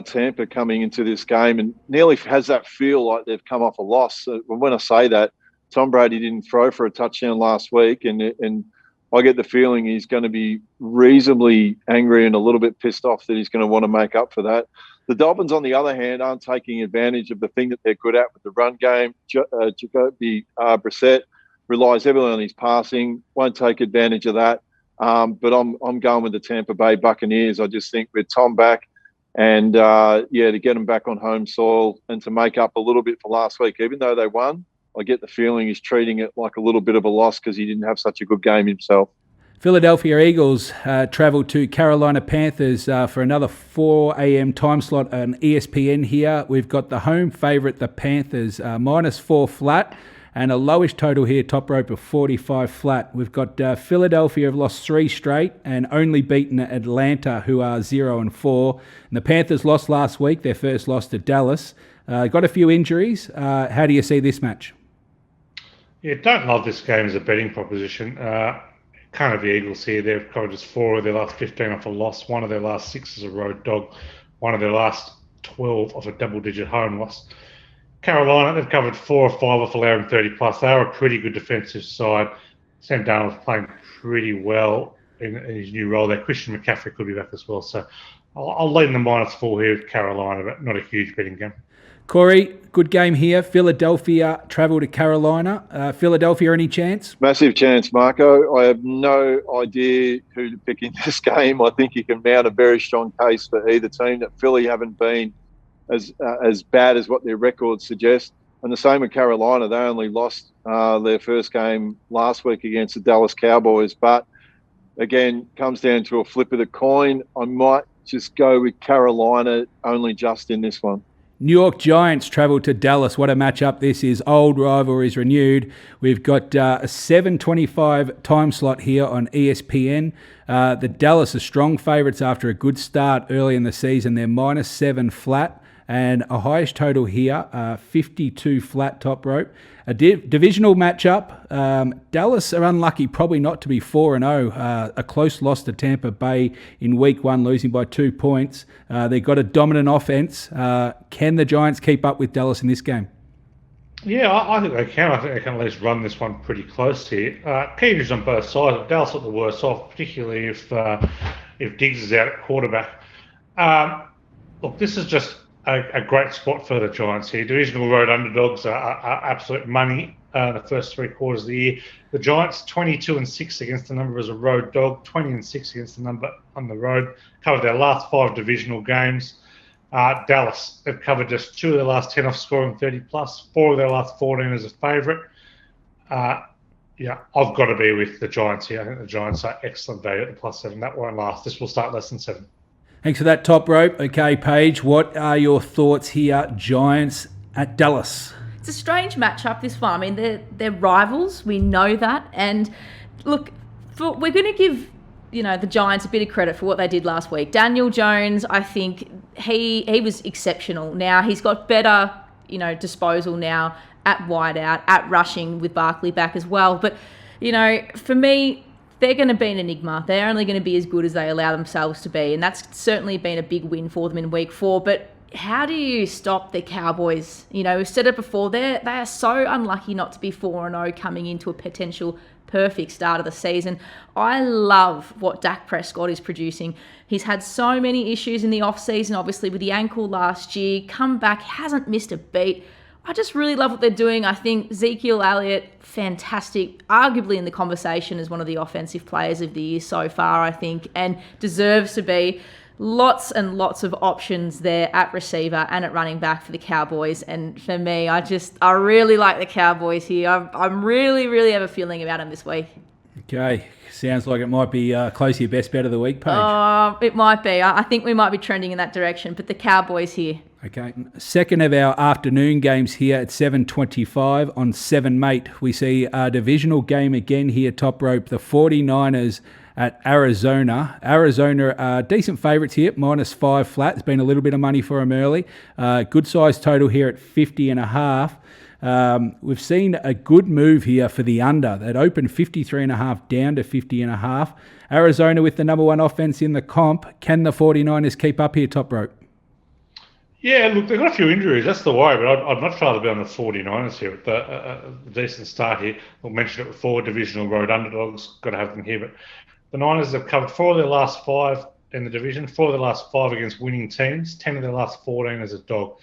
Tampa coming into this game and nearly has that feel like they've come off a loss. When I say that, Tom Brady didn't throw for a touchdown last week, and I get the feeling he's going to be reasonably angry and a little bit pissed off that he's going to want to make up for that. The Dolphins, on the other hand, aren't taking advantage of the thing that they're good at with the run game. Jacoby Brissett relies heavily on his passing, won't take advantage of that. But I'm going with the Tampa Bay Buccaneers. I just think with Tom back and, to get them back on home soil and to make up a little bit for last week, even though they won, I get the feeling he's treating it like a little bit of a loss because he didn't have such a good game himself. Philadelphia Eagles travel to Carolina Panthers for another 4 a.m. time slot on ESPN here. We've got the home favourite, the Panthers, -4 flat, and a lowish total here, top rope of 45 flat. We've got Philadelphia have lost 3 straight and only beaten Atlanta, who are 0-4. And the Panthers lost last week, their first loss to Dallas. Got a few injuries. How do you see this match? Yeah, don't love this game as a betting proposition. Kind of the Eagles here. They've covered just 4 of their last 15 off a loss, 1 of their last 6 as a road dog, 1 of their last 12 off a double-digit home loss. Carolina, they've covered 4 or 5 off allowing 30+. They are a pretty good defensive side. Sam Darnold's playing pretty well in his new role there. Christian McCaffrey could be back as well. So I'll lead in the -4 here with Carolina, but not a huge betting game. Corey, good game here. Philadelphia travel to Carolina. Philadelphia, any chance? Massive chance, Marco. I have no idea who to pick in this game. I think you can mount a very strong case for either team. That Philly haven't been as bad as what their records suggest. And the same with Carolina. They only lost their first game last week against the Dallas Cowboys. But, again, comes down to a flip of the coin. I might just go with Carolina only just in this one. New York Giants travel to Dallas. What a matchup this is. Old rivalries renewed. We've got a 7:25 time slot here on ESPN. The Dallas are strong favourites after a good start early in the season. They're -7 flat. And a highest total here, 52 flat top rope. A divisional matchup. Dallas are unlucky probably not to be 4-0. A close loss to Tampa Bay in week 1, losing by 2 points. They've got a dominant offense. Can the Giants keep up with Dallas in this game? Yeah, I think they can. I think they can at least run this one pretty close here. Key injuries on both sides. Dallas look the worst off, particularly if Diggs is out at quarterback. Look, this is just a great spot for the Giants here. Divisional road underdogs are absolute money the first 3 quarters of the year. The Giants 22-6 against the number as a road dog, 20-6 against the number on the road. Covered their last 5 divisional games. Dallas, they've covered just 2 of their last 10 off scoring 30+, 4 of their last 14 as a favourite. I've got to be with the Giants here. I think the Giants are excellent value at the +7. That won't last. This will start less than 7. Thanks for that top rope. Okay, Paige, what are your thoughts here? Giants at Dallas. it's a strange matchup, this one. I mean, they're rivals. We know that. And look, we're going to give, the Giants a bit of credit for what they did last week. Daniel Jones, I think he was exceptional. Now he's got better, disposal now at wideout, at rushing with Barkley back as well. But, for me, they're going to be an enigma. They're only going to be as good as they allow themselves to be. And that's certainly been a big win for them in week 4. But how do you stop the Cowboys? We've said it before. They are so unlucky not to be 4-0 coming into a potential perfect start of the season. I love what Dak Prescott is producing. He's had so many issues in the off-season, obviously with the ankle last year, come back, hasn't missed a beat. I just really love what they're doing. I think Ezekiel Elliott, fantastic, arguably in the conversation as one of the offensive players of the year so far, I think, and deserves to be. Lots and lots of options there at receiver and at running back for the Cowboys. And for me, I really like the Cowboys here. I'm really, really have a feeling about them this week. Okay. Sounds like it might be close to your best bet of the week, Paige. Oh, it might be. I think we might be trending in that direction, but the Cowboys here. Okay. Second of our afternoon games here at 7:25 on 7 Mate. We see a divisional game again here, top rope. The 49ers at Arizona. Arizona decent favourites here, -5 flat. It's been a little bit of money for them early. Good size total here at 50.5. We've seen a good move here for the under. That opened 53.5 down to 50.5. Arizona with the number 1 offense in the comp. Can the 49ers keep up here, top rope? Yeah, look, they've got a few injuries. That's the worry, but I'd much rather be on the 49ers here with a decent start here. We'll mention it before, divisional road underdogs. Got to have them here, but the Niners have covered 4 of their last 5 in the division, 4 of their last 5 against winning teams, 10 of their last 14 as a dog.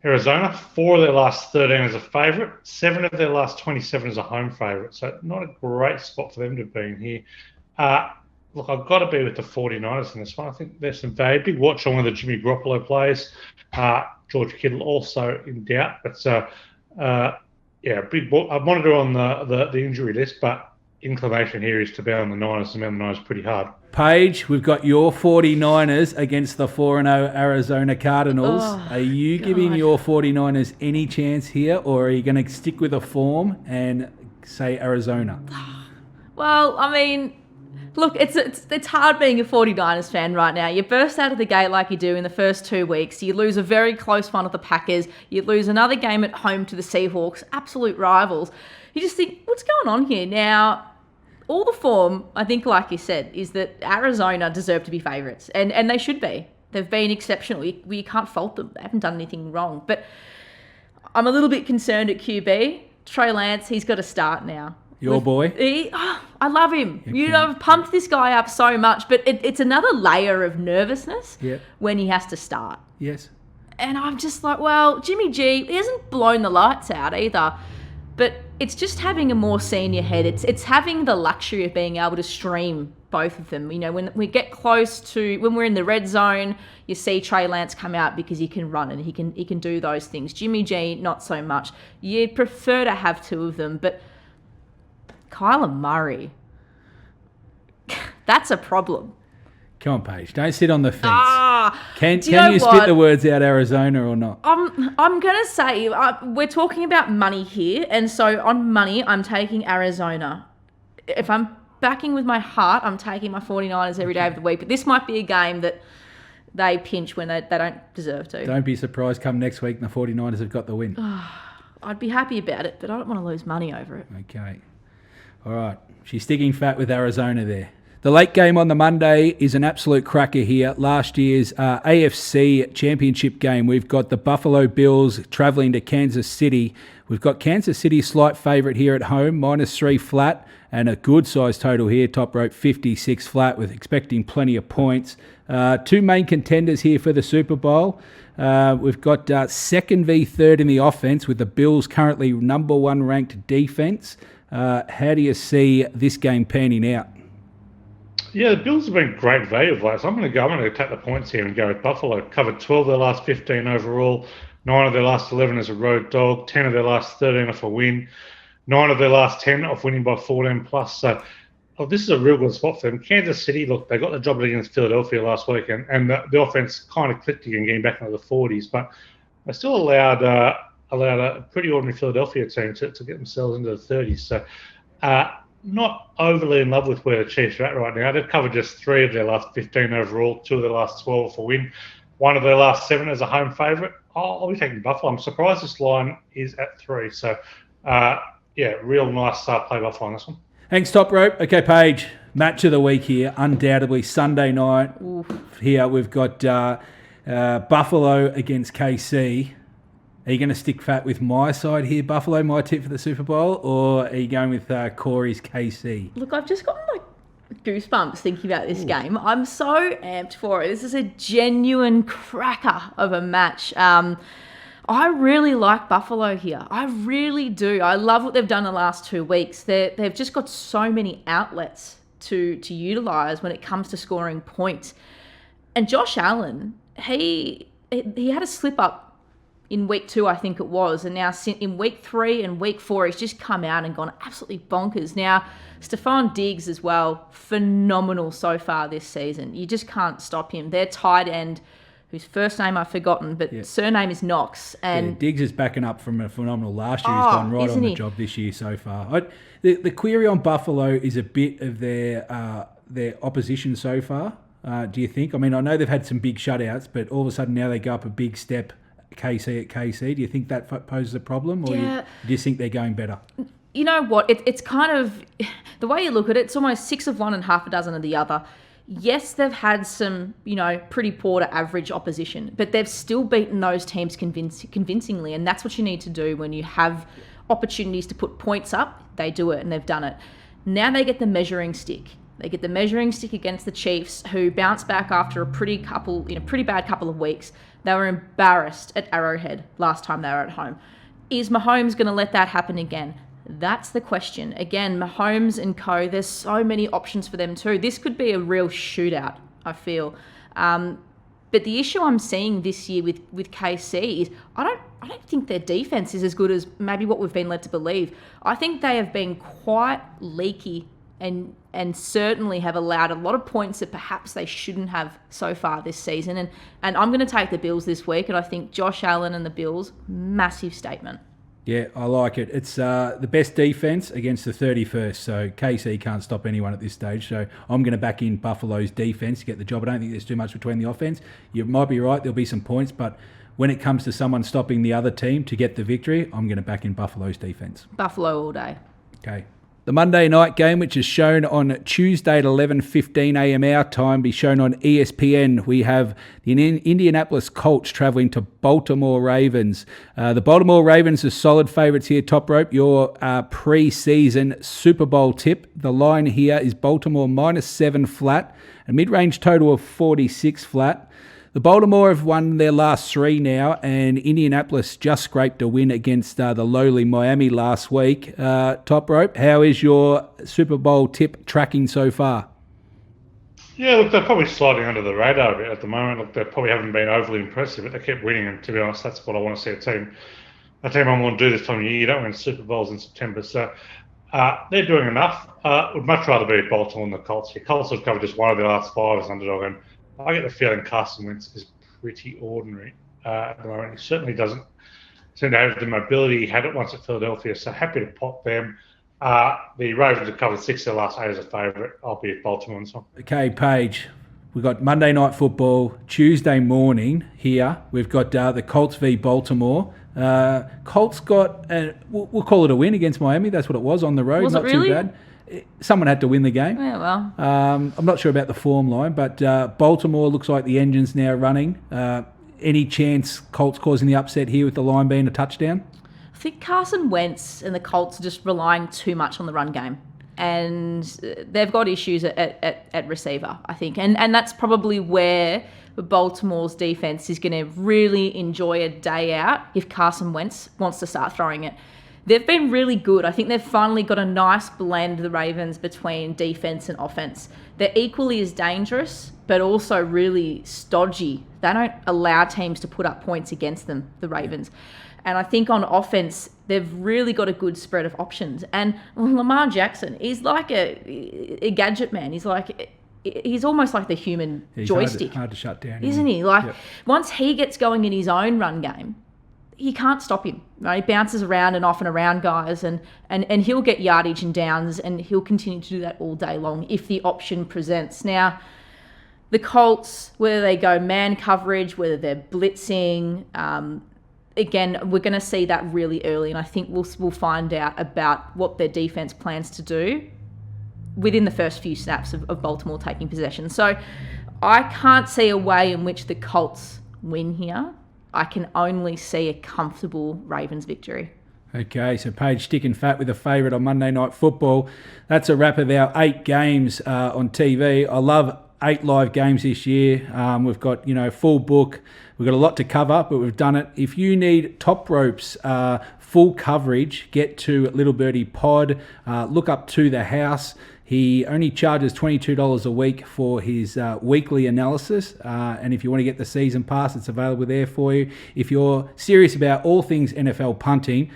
Arizona, 4 of their last 13 as a favourite, 7 of their last 27 as a home favourite. So not a great spot for them to be in here. Look, I've got to be with the 49ers in this one. I think there's some very big watch on one of the Jimmy Garoppolo plays. George Kittle also in doubt. But, big I monitor on the injury list, but inclination here is to be on the Niners and the Niners pretty hard. Paige, we've got your 49ers against the 4-0 Arizona Cardinals. Are you giving your 49ers any chance here, or are you going to stick with a form and say Arizona? Well, I mean, look, it's hard being a 49ers fan right now. You burst out of the gate like you do in the first 2 weeks. You lose a very close one at the Packers. You lose another game at home to the Seahawks, absolute rivals. You just think, what's going on here? Now, all the form, I think, like you said, is that Arizona deserve to be favourites. And they should be. They've been exceptional. You can't fault them. They haven't done anything wrong. But I'm a little bit concerned at QB. Trey Lance, he's got to start now. Your boy? I love him. Okay. I've pumped this guy up so much. But it's another layer of nervousness when he has to start. Yes. And I'm just like, well, Jimmy G, he hasn't blown the lights out either. But it's just having a more senior head. It's having the luxury of being able to stream both of them. When we get close to, when we're in the red zone, you see Trey Lance come out because he can run and he can do those things. Jimmy G, not so much. You'd prefer to have 2 of them, but Kyler Murray, that's a problem. Come on, Paige. Don't sit on the fence. Can you spit the words out, Arizona, or not? I'm going to say, we're talking about money here. And so on money, I'm taking Arizona. If I'm backing with my heart, I'm taking my 49ers every day of the week. But this might be a game that they pinch when they don't deserve to. Don't be surprised come next week and the 49ers have got the win. I'd be happy about it, but I don't want to lose money over it. Okay. All right. She's sticking fat with Arizona there. The late game on the Monday is an absolute cracker here. Last year's AFC Championship game. We've got the Buffalo Bills travelling to Kansas City. We've got Kansas City slight favourite here at home, -3 flat, and a good size total here, top rope 56 flat, with expecting plenty of points. 2 main contenders here for the Super Bowl. We've got second v third in the offense, with the Bills currently number 1 ranked defense. How do you see this game panning out? Yeah, the Bills have been great value of late, so I'm going to take the points here and go with Buffalo. Covered 12 of their last 15 overall, 9 of their last 11 as a road dog, 10 of their last 13 off a win, 9 of their last 10 off winning by 14 plus. So this is a real good spot for them. Kansas City, look, they got the job against Philadelphia last week, and the offense kind of clicked again, getting back into the 40s, but they still allowed allowed a pretty ordinary Philadelphia team to get themselves into the 30s. So not overly in love with where the Chiefs are at right now. They've covered just 3 of their last 15 overall, 2 of their last 12 for win, 1 of their last 7 as a home favourite. I'll be taking Buffalo. I'm surprised this line is at 3. So, real nice play Buffalo on this one. Thanks, Top Rope. Okay, Paige, match of the week here, undoubtedly Sunday night. Oof. Here we've got Buffalo against KC. Are you going to stick fat with my side here, Buffalo, my tip for the Super Bowl, or are you going with Corey's KC? Look, I've just gotten goosebumps thinking about this game. I'm so amped for it. This is a genuine cracker of a match. I really like Buffalo here. I really do. I love what they've done the last 2 weeks. They've just got so many outlets to utilise when it comes to scoring points. And Josh Allen, he had a slip up in week 2, I think it was. And now in week 3 and week 4, he's just come out and gone absolutely bonkers. Now, Stephon Diggs as well, phenomenal so far this season. You just can't stop him. Their tight end, whose first name I've forgotten, but surname is Knox. And Diggs is backing up from a phenomenal last year. He's gone right on the job this year so far. The query on Buffalo is a bit of their opposition so far. Do you think? I mean, I know they've had some big shutouts, but all of a sudden now they go up a big step. KC at KC. Do you think that poses a problem, or do you think they're going better? You know what? It's kind of the way you look at it. It's almost 6 of one and half a dozen of the other. Yes, they've had some, pretty poor to average opposition, but they've still beaten those teams convincingly, and that's what you need to do when you have opportunities to put points up. They do it, and they've done it. Now they get the measuring stick. They get the measuring stick against the Chiefs, who bounced back after a pretty bad couple of weeks. They were embarrassed at Arrowhead last time they were at home. Is Mahomes going to let that happen again? That's the question. Again, Mahomes and co, there's so many options for them too. This could be a real shootout, I feel. But the issue I'm seeing this year with KC is I don't think their defense is as good as maybe what we've been led to believe. I think they have been quite leaky and certainly have allowed a lot of points that perhaps they shouldn't have so far this season. And I'm going to take the Bills this week, and I think Josh Allen and the Bills, massive statement. Yeah, I like it. It's the best defense against the 31st, so KC can't stop anyone at this stage. So I'm going to back in Buffalo's defense to get the job. I don't think there's too much between the offense. You might be right, there'll be some points, but when it comes to someone stopping the other team to get the victory, I'm going to back in Buffalo's defense. Buffalo all day. Okay. The Monday night game, which is shown on Tuesday at 11:15 a.m. our time, be shown on ESPN. We have the Indianapolis Colts travelling to Baltimore Ravens. The Baltimore Ravens are solid favourites here, Top Rope. Your pre-season Super Bowl tip. The line here is Baltimore -7 flat, a mid-range total of 46 flat. The Baltimore have won their last 3 now, and Indianapolis just scraped a win against the lowly Miami last week. Top Rope, how is your Super Bowl tip tracking so far? Yeah, look, they're probably sliding under the radar a bit at the moment. Look, they probably haven't been overly impressive, but they kept winning, and to be honest, that's what I want to see a team I want to do this time of year. You don't win Super Bowls in September, so they're doing enough. Would much rather be Baltimore than the Colts. The Colts have covered just 1 of their last 5 as underdog, and I get the feeling Carson Wentz is pretty ordinary at the moment. He certainly doesn't seem to have the mobility he had it once at Philadelphia, so happy to pop them. The Ravens have covered 6 of their last 8 as a favourite. I'll be at Baltimore and so on. Okay, Paige, we've got Monday Night Football, Tuesday morning here. We've got the Colts v Baltimore. Colts got, we'll call it a win against Miami. That's what it was on the road. Was Not it really? too bad. Someone had to win the game. Yeah, well. I'm not sure about the form line, but Baltimore looks like the engine's now running. Any chance Colts causing the upset here with the line being a touchdown? I think Carson Wentz and the Colts are just relying too much on the run game. And they've got issues at receiver, I think. And that's probably where Baltimore's defense is going to really enjoy a day out if Carson Wentz wants to start throwing it. They've been really good. I think they've finally got a nice blend, the Ravens, between defense and offense. They're equally as dangerous, but also really stodgy. They don't allow teams to put up points against them, the Ravens. And I think on offense, they've really got a good spread of options. And Lamar Jackson, he's like a gadget man. He's almost like the human joystick. Hard to shut down. Isn't he? Once he gets going in his own run game, you can't stop him. Right? He bounces around and off and around guys, and he'll get yardage and downs, and he'll continue to do that all day long if the option presents. Now, the Colts, whether they go man coverage, whether they're blitzing, again, we're going to see that really early, and I think we'll find out about what their defense plans to do within the first few snaps of Baltimore taking possession. So I can't see a way in which the Colts win here. I can only see a comfortable Ravens victory. Okay, so Paige sticking fat with a favourite on Monday Night Football. That's a wrap of our 8 games on TV. I love 8 live games this year. We've got, full book. We've got a lot to cover, but we've done it. If you need Top Rope's full coverage, get to Little Birdie Pod. Look up To The House. He only charges $22 a week for his weekly analysis. And if you want to get the season pass, it's available there for you. If you're serious about all things NFL punting,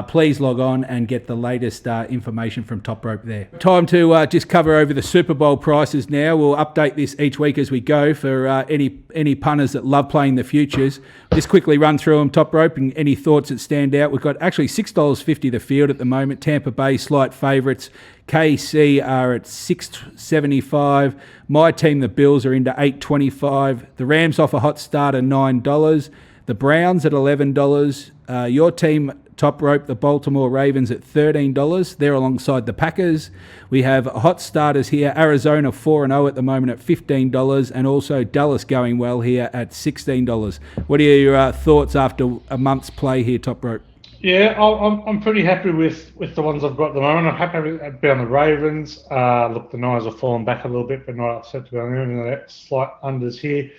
please log on and get the latest information from Top Rope there. Time to just cover over the Super Bowl prices now. We'll update this each week as we go for any punters that love playing the futures. Just quickly run through them, Top Rope, and any thoughts that stand out. We've got actually $6.50 the field at the moment. Tampa Bay slight favourites. KC are at $6.75. My team, the Bills, are into $8.25. The Rams off a hot start at $9. The Browns at $11. Your team, Top Rope, the Baltimore Ravens at $13. They're alongside the Packers. We have hot starters here. Arizona 4-0 at the moment at $15, and also Dallas going well here at $16. What are your thoughts after a month's play here, Top Rope? Yeah, I'm pretty happy with the ones I've got at the moment. I'm happy to be on the Ravens. Look, the Niners have fallen back a little bit, but not upset to be on them. Slight unders here.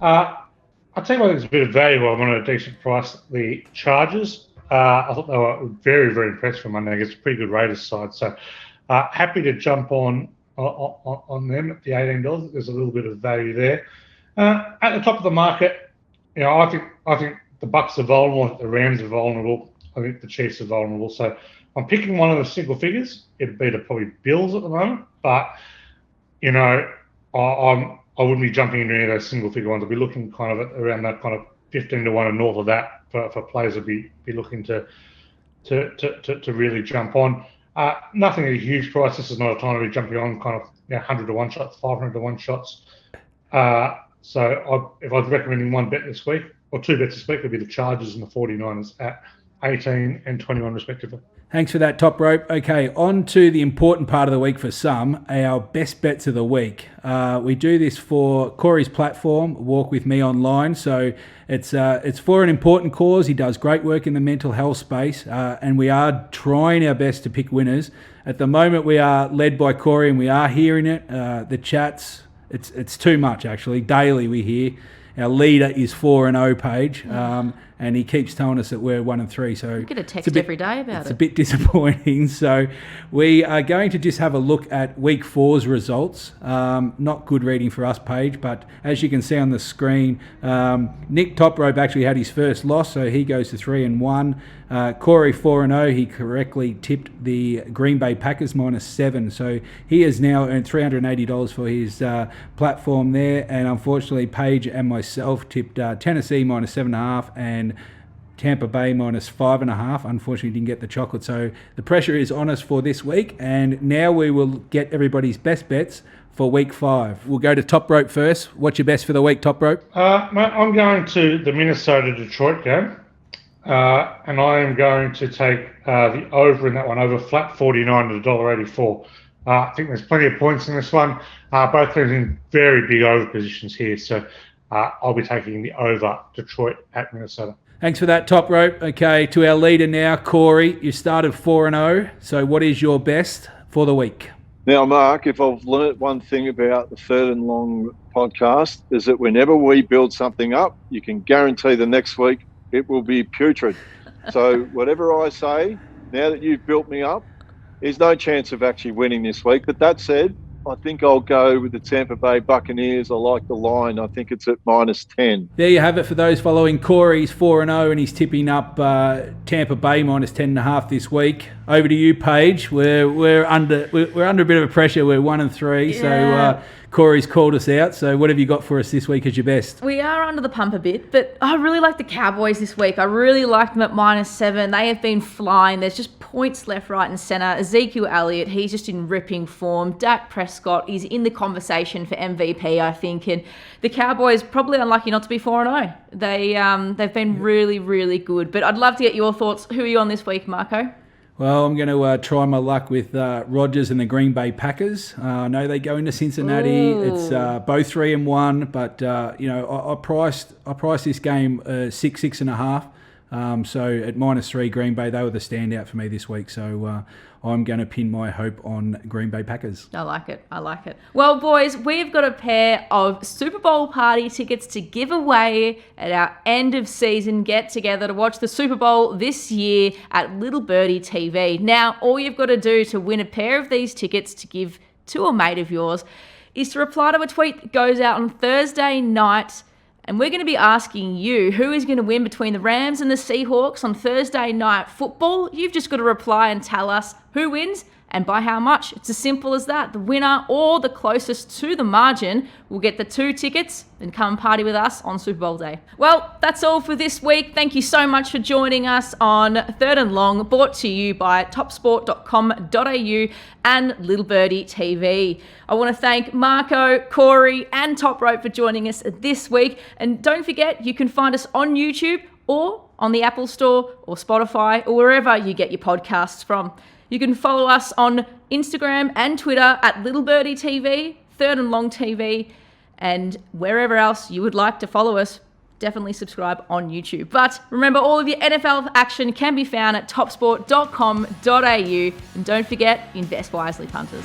I'll tell you what, it's a bit of value. I'm on a decent price. The Chargers. I thought they were very, very impressed for Monday against a pretty good Raiders side. So happy to jump on them at the $18. There's a little bit of value there. At the top of the market, I think the Bucks are vulnerable. I think the Rams are vulnerable. I think the Chiefs are vulnerable. So I'm picking one of the single figures. It'd be the probably Bills at the moment. But, I wouldn't be jumping into any of those single figure ones. I'd be looking kind of at around that kind of 15-1 and north of that for players to be looking to really jump on. Nothing at a huge price. This is not a time to be jumping on kind of 100-1 shots, 500-1 shots. So if I was recommending one bet this week, or 2 bets this week, would be the Chargers and the 49ers at 18 and 21 respectively. Thanks for that, Top Rope. Okay, on to the important part of the week for some, our best bets of the week. We do this for Corey's platform, Walk With Me Online. So it's for an important cause. He does great work in the mental health space, and we are trying our best to pick winners. At the moment, we are led by Corey, and we are hearing it. The chats, it's too much, actually. Daily we hear. Our leader is 4-0, Paige, and he keeps telling us that we're 1-3. So I get a text every day about it. It's a bit disappointing. So we are going to just have a look at Week 4's results. Not good reading for us, Paige, but as you can see on the screen, Nick Toprope actually had his first loss, so he goes to 3-1. Corey 4-0, he correctly tipped the Green Bay Packers -7, so he has now earned $380 for his platform there, and unfortunately Paige and myself tipped Tennessee -7.5 and Tampa Bay -5.5. Unfortunately didn't get the chocolate, so the pressure is on us for this week, and now we will get everybody's best bets for Week 5. We'll go to Top Rope first. What's your best for the week, Top Rope? Mate, I'm going to the Minnesota-Detroit game. And I am going to take the over in that one, over flat 49 at $1.84. I think there's plenty of points in this one. Both teams in very big over positions here. So I'll be taking the over Detroit at Minnesota. Thanks for that, Top Rope. Okay, to our leader now, Corey. You started 4-0. So what is your best for the week? Now, Mark, if I've learnt one thing about the Third and Long podcast, is that whenever we build something up, you can guarantee the next week it will be putrid. So whatever I say, now that you've built me up, there's no chance of actually winning this week. But that said, I think I'll go with the Tampa Bay Buccaneers. I like the line. I think it's at -10. There you have it for those following Corey's 4-0, and he's tipping up Tampa Bay -10.5 this week. over to you, Paige. We're under a bit of pressure. We're 1-3, so Corey's called us out. So what have you got for us this week as your best? We are under the pump a bit, but I really like the Cowboys this week. I really like them at -7. They have been flying. There's just points left, right, and centre. Ezekiel Elliott, he's just in ripping form. Dak Prescott is in the conversation for MVP, I think. And the Cowboys probably unlucky not to be 4-0. They've been really, really good. But I'd love to get your thoughts. Who are you on this week, Marco? Well, I'm going to try my luck with Rodgers and the Green Bay Packers. I know they go into Cincinnati. Ooh. It's both 3-1, but I priced this game 6.5. So at -3, Green Bay, they were the standout for me this week. So I'm going to pin my hope on Green Bay Packers. I like it. Well, boys, we've got a pair of Superbowl Party tickets to give away at our end of season get together to watch the Super Bowl this year at Little Birdie TV. Now, all you've got to do to win a pair of these tickets to give to a mate of yours is to reply to a tweet that goes out on Thursday night. And we're going to be asking you who is going to win between the Rams and the Seahawks on Thursday night football. You've just got to reply and tell us who wins and by how much. It's as simple as that. The winner or the closest to the margin will get the 2 tickets and come party with us on Super Bowl day. Well, that's all for this week. Thank you so much for joining us on Third and Long, brought to you by topsport.com.au and Little Birdie TV. I want to thank Marco, Corey and Toprope for joining us this week. And don't forget, you can find us on YouTube or on the Apple Store or Spotify or wherever you get your podcasts from. You can follow us on Instagram and Twitter at Little Birdie TV, Third and Long TV, and wherever else you would like to follow us, definitely subscribe on YouTube. But remember, all of your NFL action can be found at topsport.com.au. And don't forget, invest wisely, punters.